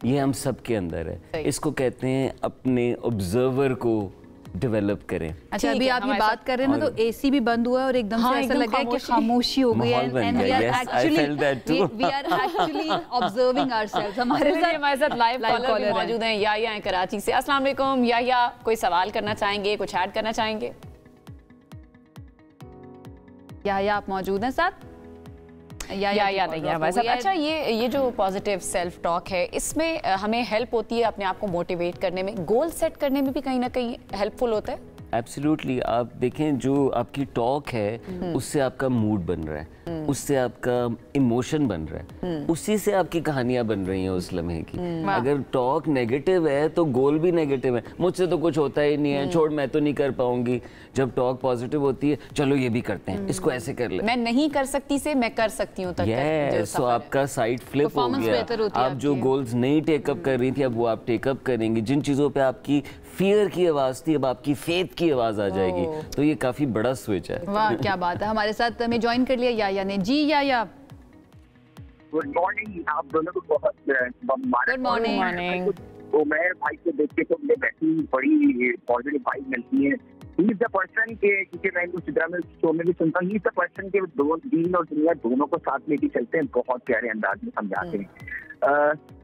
ये हम सब के अंदर है। इसको कहते हैं अपने ऑब्जर्वर को डेवलप करें। अच्छा, अभी आप ये बात कर रहे हैं ना, तो एसी भी बंद हुआ है और एकदम से ऐसा लगा है कि खामोशी हो गई है। And we are actually observing ourselves. हमारे साथ लाइव कॉलर मौजूद हैं, याया हैं कराची से। अस्सलाम वालेकुम याया, कोई सवाल करना चाहेंगे, कुछ ऐड करना चाहेंगे? याया आप मौजूद हैं साथ? या नहीं है हमारे साथ। अच्छा, ये जो पॉजिटिव सेल्फ टॉक है, इसमें हमें हेल्प होती है अपने आप को मोटिवेट करने में, गोल सेट करने में भी कहीं ना कहीं हेल्पफुल होता है? एब्सोल्युटली। आप देखें, जो आपकी टॉक है उससे आपका मूड बन रहा है, उससे आपका इमोशन बन रहा है, उसी से आपकी कहानियां बन रही हैं उस लम्हे की। अगर टॉक नेगेटिव है तो गोल भी नेगेटिव है। मुझसे तो कुछ होता ही नहीं है, छोड़ मैं तो नहीं कर पाऊंगी। जब टॉक पॉजिटिव होती है, चलो ये भी करते हैं, इसको ऐसे कर ले, मैं नहीं कर सकती से मैं कर सकती हूँ तक। तो आपका साइड फ्लिप हो गया। आप जो गोल्स नहीं टेकअप कर रही थी, अब वो आप टेकअप करेंगी। जिन चीजों पे आपकी फियर की आवाज थी, अब आपकी फेथ की आवाज आ जाएगी। तो ये काफी बड़ा स्विच है। वाह, क्या बात है। हमारे साथ हमें ज्वाइन कर लिया याया ने। जी याया, गुड मॉर्निंग। आप दोनों को बहुत गुड मॉर्निंग। तो मैं भाई को देख के तो मुझे बैठी बड़ी पॉजिटिव वाइब मिलती है। ही इज द पर्सन के, क्योंकि मैं सिद्रा में शो में भी सुनता हूँ, ही इज द पर्सन के दीन और दुनिया दोनों को साथ लेके चलते हैं, बहुत प्यारे अंदाज में समझाते हैं।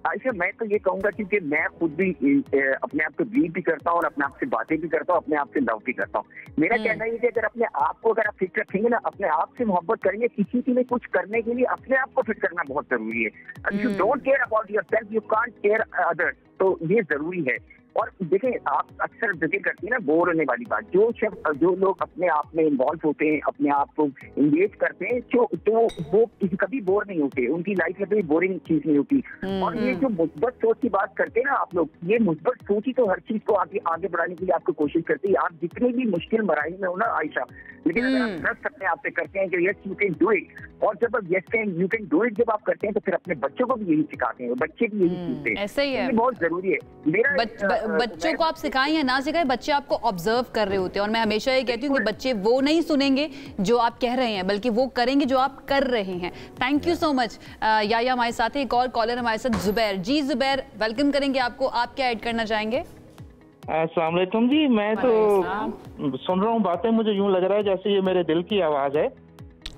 आयशा, मैं तो ये कहूंगा क्योंकि मैं खुद भी अपने आप को ब्रीथ भी करता हूँ और अपने आप से बातें भी करता हूँ, अपने आप से लव भी करता हूँ। मेरा कहना ये है कि अगर अपने आप को अगर आप फिट रखेंगे ना, अपने आप से मोहब्बत करेंगे, किसी के लिए कुछ करने के लिए अपने आप को फिट करना बहुत जरूरी है। If you don't care about yourself, you can't care others. तो ये जरूरी है। और देखें, आप अक्सर जिक्र करती है ना बोर होने वाली बात, जो लोग अपने आप में इन्वॉल्व होते हैं, अपने आप को इंगेज करते हैं, तो वो कभी बोर नहीं होते, उनकी लाइफ में कोई बोरिंग चीज नहीं होती। और ये जो मुस्बत सोच की बात करते हैं ना आप लोग, ये मुस्बत सोच ही तो हर चीज को आगे बढ़ाने के लिए आपको कोशिश करती है। आप जितनी भी मुश्किल मराही में हो ना आयशा, लेकिन अगर आप ट्रस्ट अपने आप से करते हैं कि yes you can do it, और जब आप yes you can do it जब आप करते हैं, तो फिर अपने बच्चों को भी यही सिखाते हैं, बच्चे भी यही सीखते हैं। ऐसा ही है, बहुत जरूरी है। मेरा बच्चों को आप सिखाएं या ना सिखाएं, बच्चे आपको ऑब्जर्व कर रहे होते हैं। और मैं हमेशा ये कहती हूँ कि बच्चे वो नहीं सुनेंगे जो आप कह रहे हैं, बल्कि वो करेंगे जो आप कर रहे हैं। थैंक यू सो मच याया। हमारे साथ एक और कॉलर हमारे साथ जुबैर। जी जुबैर, वेलकम करेंगे आपको। आप क्या ऐड करना चाहेंगे? अस्सलाम वालेकुम जी। मैं तो सुन रहा हूँ बातें, मुझे यूं लग रहा है जैसे ये मेरे दिल की आवाज है,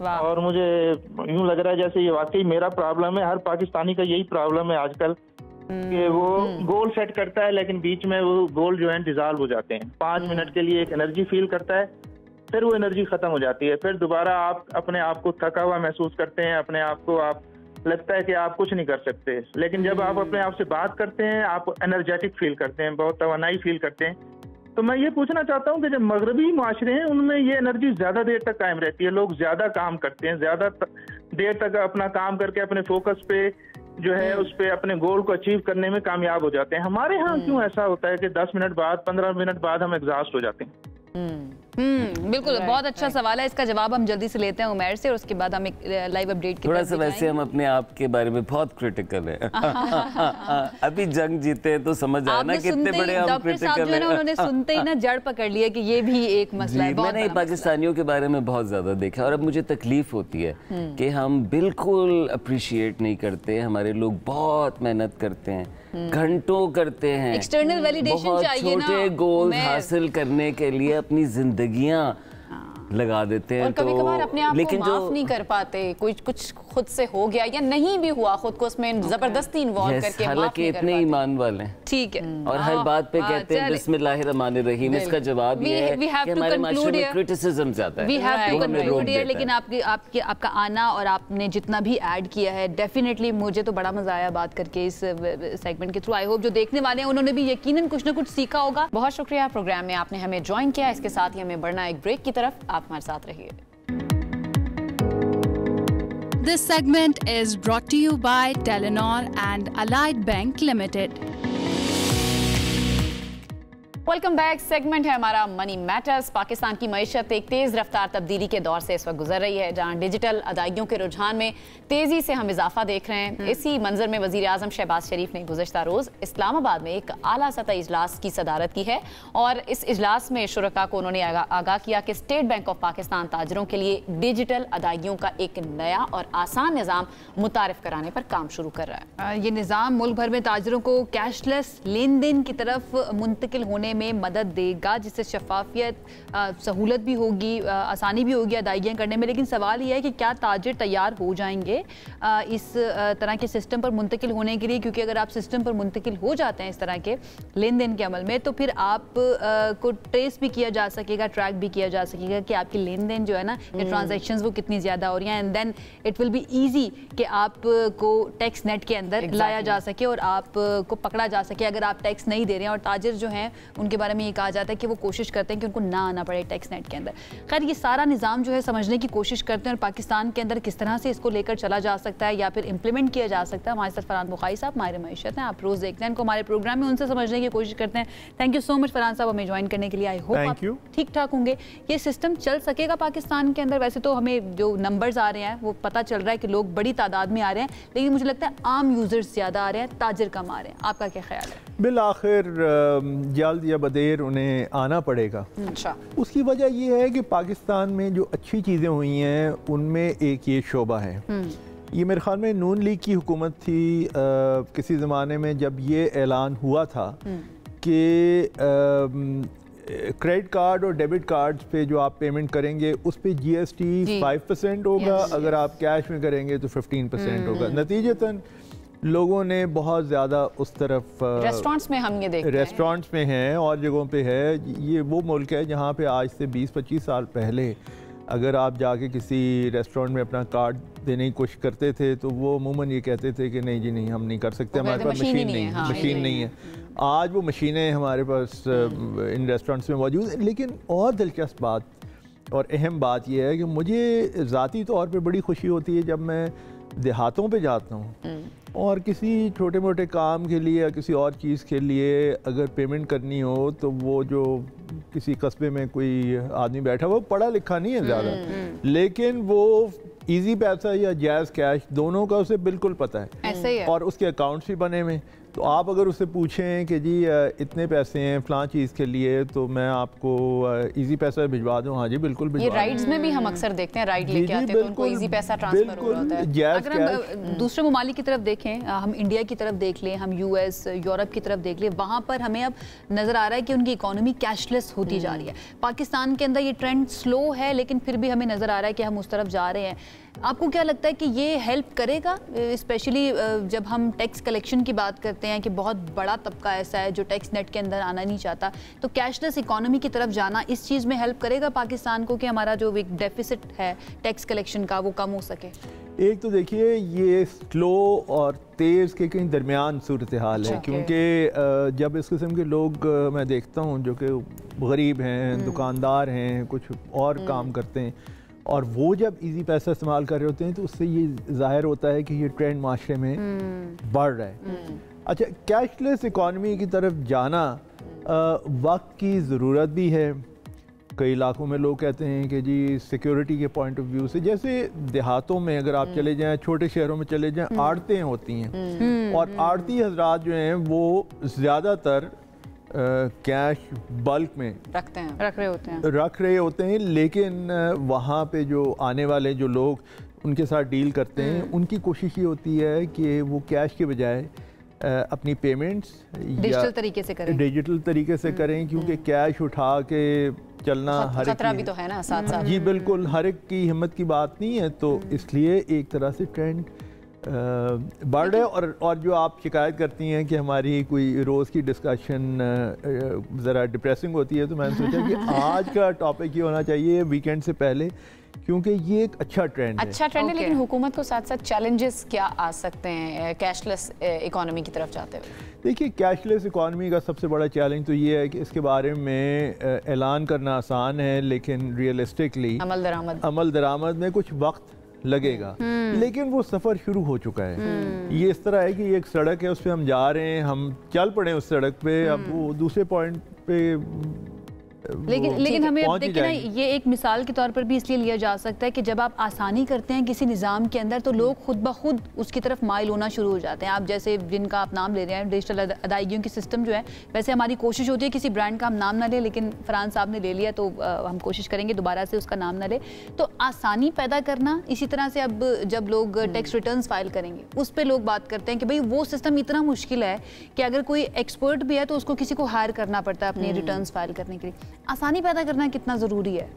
और मुझे यूं लग रहा है जैसे ये वाकई मेरा प्रॉब्लम है। हर पाकिस्तानी का यही प्रॉब्लम है आजकल कि वो गोल सेट करता है, लेकिन बीच में वो गोल जो है डिसॉल्व हो जाते हैं। 5 मिनट के लिए एक एनर्जी फील करता है, फिर वो एनर्जी खत्म हो जाती है। फिर दोबारा आप अपने आप को थका हुआ महसूस करते हैं, अपने आप को आप लगता है कि आप कुछ नहीं कर सकते। लेकिन जब आप अपने आप से बात करते हैं, आप एनर्जेटिक फील करते हैं, बहुत तवानाई फील करते हैं। तो मैं ये पूछना चाहता हूँ कि जब मगरबी माशरे हैं, उनमें ये एनर्जी ज्यादा देर तक कायम रहती है, लोग ज्यादा काम करते हैं, ज्यादा देर तक अपना काम करके अपने फोकस पे जो है उस पे अपने गोल को अचीव करने में कामयाब हो जाते हैं। हमारे यहाँ क्यों ऐसा होता है कि 10 मिनट बाद 15 मिनट बाद हम एग्जॉस्ट हो जाते हैं? बिल्कुल, बहुत अच्छा सवाल है। इसका जवाब हम जल्दी से लेते हैं उमैर से, और उसके बाद हम एक लाइव अपडेट की थोड़ा सा। वैसे हम अपने आप के बारे में बहुत क्रिटिकल हैं। अभी जंग जीते तो समझ आया ना कितने बड़े हम क्रिटिकल हैं। उन्होंने सुनते ही ना जड़ पकड़ लिया कि ये भी एक मसला है। मैंने पाकिस्तानियों के बारे में बहुत ज्यादा देखा, और अब मुझे तकलीफ होती है कि हम बिल्कुल अप्रिशिएट नहीं करते। हमारे लोग बहुत मेहनत करते हैं, घंटों करते हैं, एक्सटर्नल वैलिडेशन चाहिए ना, छोटे गोल हासिल करने के लिए अपनी जिंदगियां लगा देते हैं। और कभी-कभार अपने आप को माफ नहीं कर पाते, कुछ खुद से हो गया या नहीं भी हुआ, खुद को उसमें जबरदस्ती इन्वॉल्व करके हालांकि इतने ईमान वाले हैं, ठीक है, और हर बात पे कहते हैं बिस्मिल्लाहिर्रहमानिर्रहीम। इसका जवाब ये है कि हमारे माशरे में क्रिटिसिज्म ज्यादा है। We have to conclude here, लेकिन आपका आना और आपने जितना भी ऐड किया है, डेफिनेटली मुझे तो बड़ा मजा आया बात करके इस सेगमेंट के थ्रू। आई होप जो देखने वाले हैं उन्होंने भी यकीनन कुछ ना कुछ सीखा होगा। बहुत शुक्रिया प्रोग्राम में आपने हमें ज्वाइन किया। इसके साथ ही हमें बढ़ना एक ब्रेक की तरफ, आप हमारे साथ रहिए। This segment is brought to you by Telenor and Allied Bank Limited. Welcome back. Segment है हमारा मनी मैटर्स। पाकिस्तान की मईशत एक तेज़ रफ्तार तब्दीली के दौर से इस वक्त गुजर रही है, जहां डिजिटल अदायगियों के रुझान में तेज़ी से हम इजाफा देख रहे हैं। इसी मंजर में वज़ीर आज़म शहबाज शरीफ ने गुज़श्ता रोज़ इस्लामाबाद में एक आला सतह इजलास की सदारत की है, और इस इजलास में शुरका को उन्होंने आगाह किया कि स्टेट बैंक ऑफ पाकिस्तान ताजरों के लिए डिजिटल अदायगियों का एक नया और आसान निज़ाम मुतारिफ कराने पर काम शुरू कर रहा है। ये निज़ाम मुल्क भर में ताजरों को कैशलेस लेन देन की तरफ मुंतकिल होने में मदद देगा, जिससे शफाफियत, सहूलत भी होगी, आसानी भी होगी अदायगियाँ करने में। लेकिन सवाल यह है कि क्या ताजिर तैयार हो जाएंगे इस तरह के सिस्टम पर मुंतकिल होने के लिए? क्योंकि अगर आप सिस्टम पर मुंतकिल हो जाते हैं इस तरह के लेन देन के अमल में, तो फिर आप को ट्रेस भी किया जा सकेगा, ट्रैक भी किया जा सकेगा कि आपकी लेन देन जो है ना, ये ट्रांजेक्शंस वो कितनी ज़्यादा हो रही हैं, and then it will be easy कि आपको टैक्स नेट के अंदर लाया जा सके और आपको पकड़ा जा सके अगर आप टैक्स नहीं दे रहे हैं। और ताजिर जो हैं उनके बारे में ये कहा जाता है कि वो कोशिश करते हैं कि उनको ना आना पड़े टैक्स नेट के अंदर। खैर, ये सारा निज़ाम जो है समझने की कोशिश करते हैं, और पाकिस्तान के अंदर किस तरह से इसको लेकर चला जा सकता है या फिर इंप्लीमेंट किया जा सकता है। हमारे साथ फरहान बुखारी साहब माहिर मईशत हैं, आप रोज़ देखते हैं इनको हमारे प्रोग्राम में, उनसे समझने की कोशिश करते हैं। Thank you so much Farhan साहब हमें ज्वाइन करने के लिए। आई होप आप ठीक ठाक होंगे। ये सिस्टम चल सकेगा पाकिस्तान के अंदर? वैसे तो हमें जो नंबर्स आ रहे हैं वो पता चल रहा है कि लोग बड़ी तादाद में आ रहे हैं, लेकिन मुझे लगता है आम यूजर्स ज़्यादा आ रहे हैं, ताजिर कम आ रहे हैं। आपका क्या ख्याल है? बिल आखिर जल्द या बदेर उन्हें आना पड़ेगा। अच्छा, उसकी वजह ये है कि पाकिस्तान में जो अच्छी चीज़ें हुई हैं उनमें एक ये शोबा है। ये मेरे ख्याल में नून लीग की हुकूमत थी किसी ज़माने में, जब ये ऐलान हुआ था कि क्रेडिट कार्ड और डेबिट कार्ड्स पे जो आप पेमेंट करेंगे उस पे GST 5% होगा, अगर आप कैश में करेंगे तो 15% होगा। नतीजतन लोगों ने बहुत ज़्यादा उस तरफ, रेस्टोरेंट्स में हम ये देखते हैं, रेस्टोरेंट्स में हैं और जगहों पे है। ये वो मुल्क है जहाँ पे आज से 20-25 साल पहले अगर आप जाके किसी रेस्टोरेंट में अपना कार्ड देने की कोशिश करते थे तो वो अमूमन ये कहते थे कि नहीं जी नहीं, हम नहीं कर सकते, हमारे पास मशीन नहीं है। आज वो मशीनें हमारे पास इन रेस्टोरेंट्स में मौजूद हैं। लेकिन और दिलचस्प बात और अहम बात यह है कि मुझे ज़ाती तौर पे बड़ी खुशी होती है जब मैं देहातों पे जाता हूँ और किसी छोटे मोटे काम के लिए या किसी और चीज़ के लिए अगर पेमेंट करनी हो, तो वो जो किसी कस्बे में कोई आदमी बैठा वो पढ़ा लिखा नहीं है ज़्यादा, लेकिन वो इजी पैसा या जायज़ कैश दोनों का उसे बिल्कुल पता है, ऐसे ही है। और उसके अकाउंट्स भी बने हुए। तो आप अगर उससे पूछें कि जी इतने पैसे हैं फ़लाँ चीज़ के लिए, तो मैं आपको इजी पैसा भिजवा दूँ, हाँ जी बिल्कुल भिजवा। ये राइड्स में भी हम अक्सर देखते हैं, राइड लेके आते हैं तो उनको इजी पैसा ट्रांसफर हो रहा है। अगर हम दूसरे ममालिक की तरफ देखें, हम इंडिया की तरफ देख लें, हम US, यूरोप की तरफ देख लें, वहाँ पर हमें अब नज़र आ रहा है कि उनकी इकोनॉमी कैशलेस होती जा रही है। पाकिस्तान के अंदर ये ट्रेंड स्लो है, लेकिन फिर भी हमें नज़र आ रहा है कि हम उस तरफ जा रहे हैं। आपको क्या लगता है कि ये हेल्प करेगा, स्पेशली जब हम टैक्स कलेक्शन की बात करते हैं कि बहुत बड़ा तबका ऐसा है जो टैक्स नेट के अंदर आना नहीं चाहता, तो कैशलेस इकोनॉमी की तरफ जाना इस चीज़ में हेल्प करेगा पाकिस्तान को कि हमारा जो एक डेफिसिट है टैक्स कलेक्शन का वो कम हो सके? एक तो देखिए ये स्लो और तेज़ के कहीं दरमियान सूरत हाल है, क्योंकि जब इस किस्म के लोग मैं देखता हूँ जो कि गरीब हैं, दुकानदार हैं, कुछ और काम करते हैं, और वो जब इजी पैसा इस्तेमाल कर रहे होते हैं तो उससे ये ज़ाहिर होता है कि ये ट्रेंड माशरे में बढ़ रहा है। अच्छा, कैशलेस इकॉनमी की तरफ जाना वक्त की ज़रूरत भी है। कई इलाकों में लोग कहते हैं कि जी सिक्योरिटी के पॉइंट ऑफ व्यू से, जैसे देहातों में अगर आप चले जाएं, छोटे शहरों में चले जाएं, आड़तें होती हैं और आड़ती हजरात जो हैं वो ज़्यादातर कैश बल्क में रख रहे होते हैं, लेकिन वहाँ पे जो आने वाले जो लोग उनके साथ डील करते हैं उनकी कोशिश ये होती है कि वो कैश के बजाय अपनी पेमेंट्स डिजिटल तरीके से करें, क्योंकि कैश उठा के चलना हर खतरा भी तो है ना साथ साथ। जी बिल्कुल, हर एक की हिम्मत की बात नहीं है, तो इसलिए एक तरह से ट्रेंड बढ़ रहा है। और जो आप शिकायत करती हैं कि हमारी कोई रोज़ की डिस्कशन ज़रा डिप्रेसिंग होती है, तो मैंने सोचा कि आज का टॉपिक ये होना चाहिए वीकेंड से पहले, क्योंकि ये एक अच्छा ट्रेंड है। लेकिन हुकूमत को साथ साथ चैलेंजेस क्या आ सकते हैं कैशलेस इकोनॉमी की तरफ जाते हुए? देखिए, कैशलेस इकोनॉमी का सबसे बड़ा चैलेंज तो ये है कि इसके बारे में ऐलान करना आसान है, लेकिन रियलिस्टिकली अमल दरामद में कुछ वक्त लगेगा। लेकिन वो सफ़र शुरू हो चुका है। ये इस तरह है कि ये एक सड़क है, उस पर हम जा रहे हैं, हम चल पड़े उस सड़क पे, अब वो दूसरे पॉइंट पे लेकिन हमें अब देखिए ना, ये एक मिसाल के तौर पर भी इसलिए लिया जा सकता है कि जब आप आसानी करते हैं किसी निज़ाम के अंदर, तो लोग खुद ब खुद उसकी तरफ माइल होना शुरू हो जाते हैं। आप जैसे जिनका आप नाम ले रहे हैं, डिजिटल अदायगियों की सिस्टम जो है, वैसे हमारी कोशिश होती है किसी ब्रांड का हम नाम ना ले, लेकिन फरहान साहब ने ले लिया तो हम कोशिश करेंगे दोबारा से उसका नाम ना ले। तो आसानी पैदा करना, इसी तरह से अब जब लोग टैक्स रिटर्न्स फाइल करेंगे उस पर लोग बात करते हैं कि भाई वो सिस्टम इतना मुश्किल है कि अगर कोई एक्सपर्ट भी है तो उसको किसी को हायर करना पड़ता है अपने रिटर्न्स फाइल करने के लिए। आसानी पैदा करना कितना ज़रूरी है?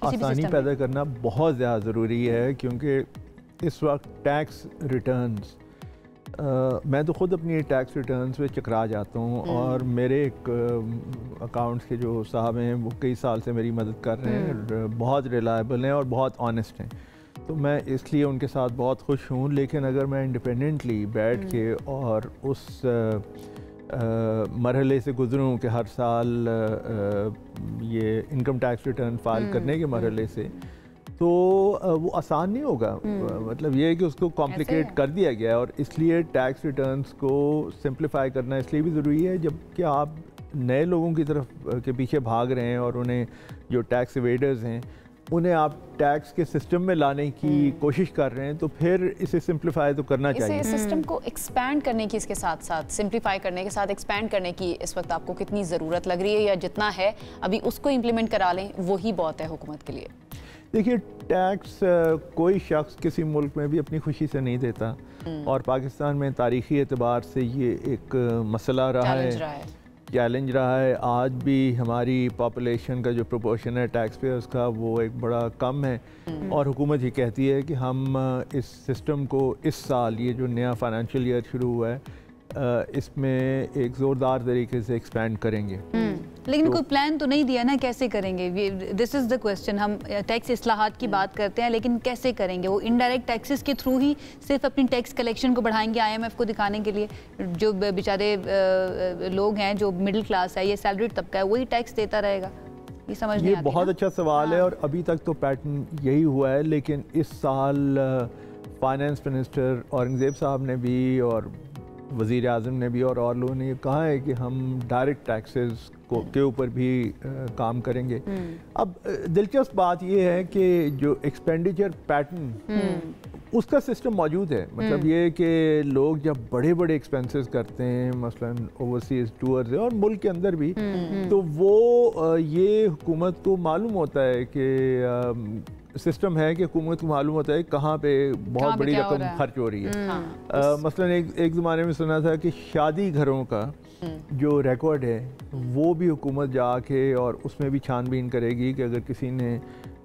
आसानी पैदा करना बहुत ज़्यादा ज़रूरी है, क्योंकि इस वक्त टैक्स रिटर्न्स, मैं तो ख़ुद अपनी टैक्स रिटर्न्स पे चकरा जाता हूँ, और मेरे एक अकाउंट्स के जो साहब हैं वो कई साल से मेरी मदद कर रहे हैं, बहुत रिलायबल हैं और बहुत ऑनेस्ट हैं, तो मैं इसलिए उनके साथ बहुत खुश हूँ। लेकिन अगर मैं इंडिपेंडेंटली बैठ के और उस मरहले से गुजरूँ कि हर साल ये इनकम टैक्स रिटर्न फाइल करने के मरहले से, तो वो आसान नहीं होगा। मतलब ये है कि उसको कॉम्प्लिकेट कर दिया गया है, और इसलिए टैक्स रिटर्न्स को सिंप्लीफाई करना इसलिए भी ज़रूरी है, जबकि आप नए लोगों की तरफ के पीछे भाग रहे हैं और उन्हें जो टैक्स एवेडर्स हैं उन्हें आप टैक्स के सिस्टम में लाने की कोशिश कर रहे हैं, तो फिर इसे सिंप्लीफाई तो करना चाहिए। इसे सिस्टम को एक्सपैंड करने की, इसके साथ साथ सिंप्लीफाई करने के साथ एक्सपैंड करने की इस वक्त आपको कितनी ज़रूरत लग रही है, या जितना है अभी उसको इम्प्लीमेंट करा लें वही बहुत है हुकूमत के लिए? देखिए, टैक्स कोई शख्स किसी मुल्क में भी अपनी खुशी से नहीं देता, और पाकिस्तान में तारीख़ी एतबार से ये एक मसला रहा है, चैलेंज रहा है। आज भी हमारी पॉपुलेशन का जो प्रोपोर्शन है टैक्स पेयर्स का, वो एक बड़ा कम है, और हुकूमत ये कहती है कि हम इस सिस्टम को इस साल, ये जो नया फाइनेंशियल ईयर शुरू हुआ है, इसमें एक ज़ोरदार तरीके से एक्सपैंड करेंगे। लेकिन कोई प्लान तो नहीं दिया ना, कैसे करेंगे? This is the question. हम टैक्स इस्लाहात की बात करते हैं, लेकिन कैसे करेंगे? वो इनडायरेक्ट टैक्सेस के थ्रू ही सिर्फ अपनी टैक्स कलेक्शन को बढ़ाएंगे IMF को दिखाने के लिए? जो बेचारे लोग हैं, जो मिडिल क्लास है, ये सैलरीड तबका है, वही टैक्स देता रहेगा? ये समझ नहीं आती। ये बहुत अच्छा सवाल है, और अभी तक तो पैटर्न यही हुआ है। लेकिन इस साल फाइनेंस मिनिस्टर औरंगज़ेब साहब ने भी और वज़ीर आज़म ने भी और लोगों ने ये कहा है कि हम डायरेक्ट टैक्सेस के ऊपर भी काम करेंगे। अब दिलचस्प बात ये है कि जो एक्सपेंडिचर पैटर्न, उसका सिस्टम मौजूद है। मतलब ये कि लोग जब बड़े बड़े एक्सपेंसेस करते हैं, मसलन ओवरसीज टूर्स और मुल्क के अंदर भी, तो वो ये हुकूमत को मालूम होता है कि सिस्टम है कि हुकूमत को मालूम होता है कहाँ पे बहुत बड़ी रकम खर्च हो रही है। मसलन एक ज़माने में सुना था कि शादी घरों का जो रिकॉर्ड है वो भी हुकूमत जाके और उसमें भी छानबीन करेगी कि अगर किसी ने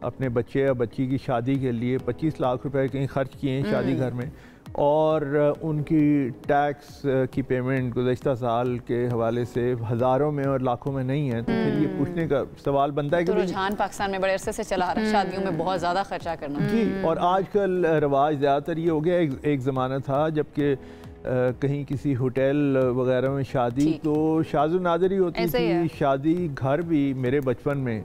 अपने बच्चे या बच्ची की शादी के लिए 25 लाख रुपए कहीं खर्च किए हैं शादी घर में, और उनकी टैक्स की पेमेंट गुज़श्ता साल के हवाले से हज़ारों में और लाखों में नहीं है, तो फिर ये पूछने का सवाल बनता है कि रुझान पाकिस्तान में बड़े अरसे से चला रहा है शादियों में बहुत ज़्यादा खर्चा करना। जी, और आजकल रवाज ज़्यादातर ये हो गया। एक ज़माना था जबकि कहीं किसी होटल वगैरह में शादी तो शाज़ो नादरी होती थी, शादी घर भी मेरे बचपन में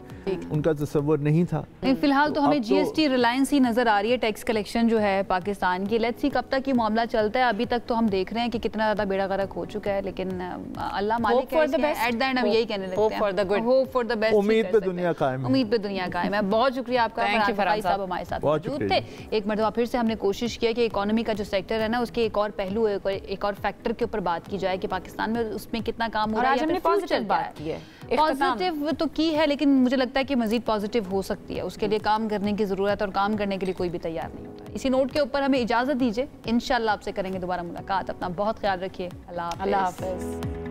उनका तस्वर नहीं था। फिलहाल तो हमें GST रिलायंस ही नज़र आ रही है टैक्स कलेक्शन जो है पाकिस्तान की। लेट्स सी कब तक ये मामला चलता है। अभी तक तो हम देख रहे हैं कि कितना ज़्यादा बेड़ा गर्क हो चुका है, लेकिन अल्लाह मालिक है, एट द एंड हम यही कहने लगते हैं, होप फॉर द बेस्ट। उम्मीद पे दुनिया कायम है, उम्मीद पे दुनिया कायम है। बहुत शुक्रिया आपका फरहान साहब हमारे साथ मौजूद थे। एक मरतबा फिर से हमने कोशिश किया कि इकोनॉमी का जो सेक्टर है ना, उसके एक और पहलू, एक और फैक्टर के ऊपर बात की जाए कि पाकिस्तान में उसमें कितना काम हो रहा है। हमने पॉजिटिव बात की है, पॉजिटिव तो की है, लेकिन मुझे लगता है कि मजीद पॉजिटिव हो सकती है। उसके लिए काम करने की ज़रूरत, और काम करने के लिए कोई भी तैयार नहीं होता। इसी नोट के ऊपर हमें इजाज़त दीजिए, इंशाल्लाह आपसे करेंगे दोबारा मुलाकात। अपना बहुत ख्याल रखिए। अल्लाह हाफ़िज़।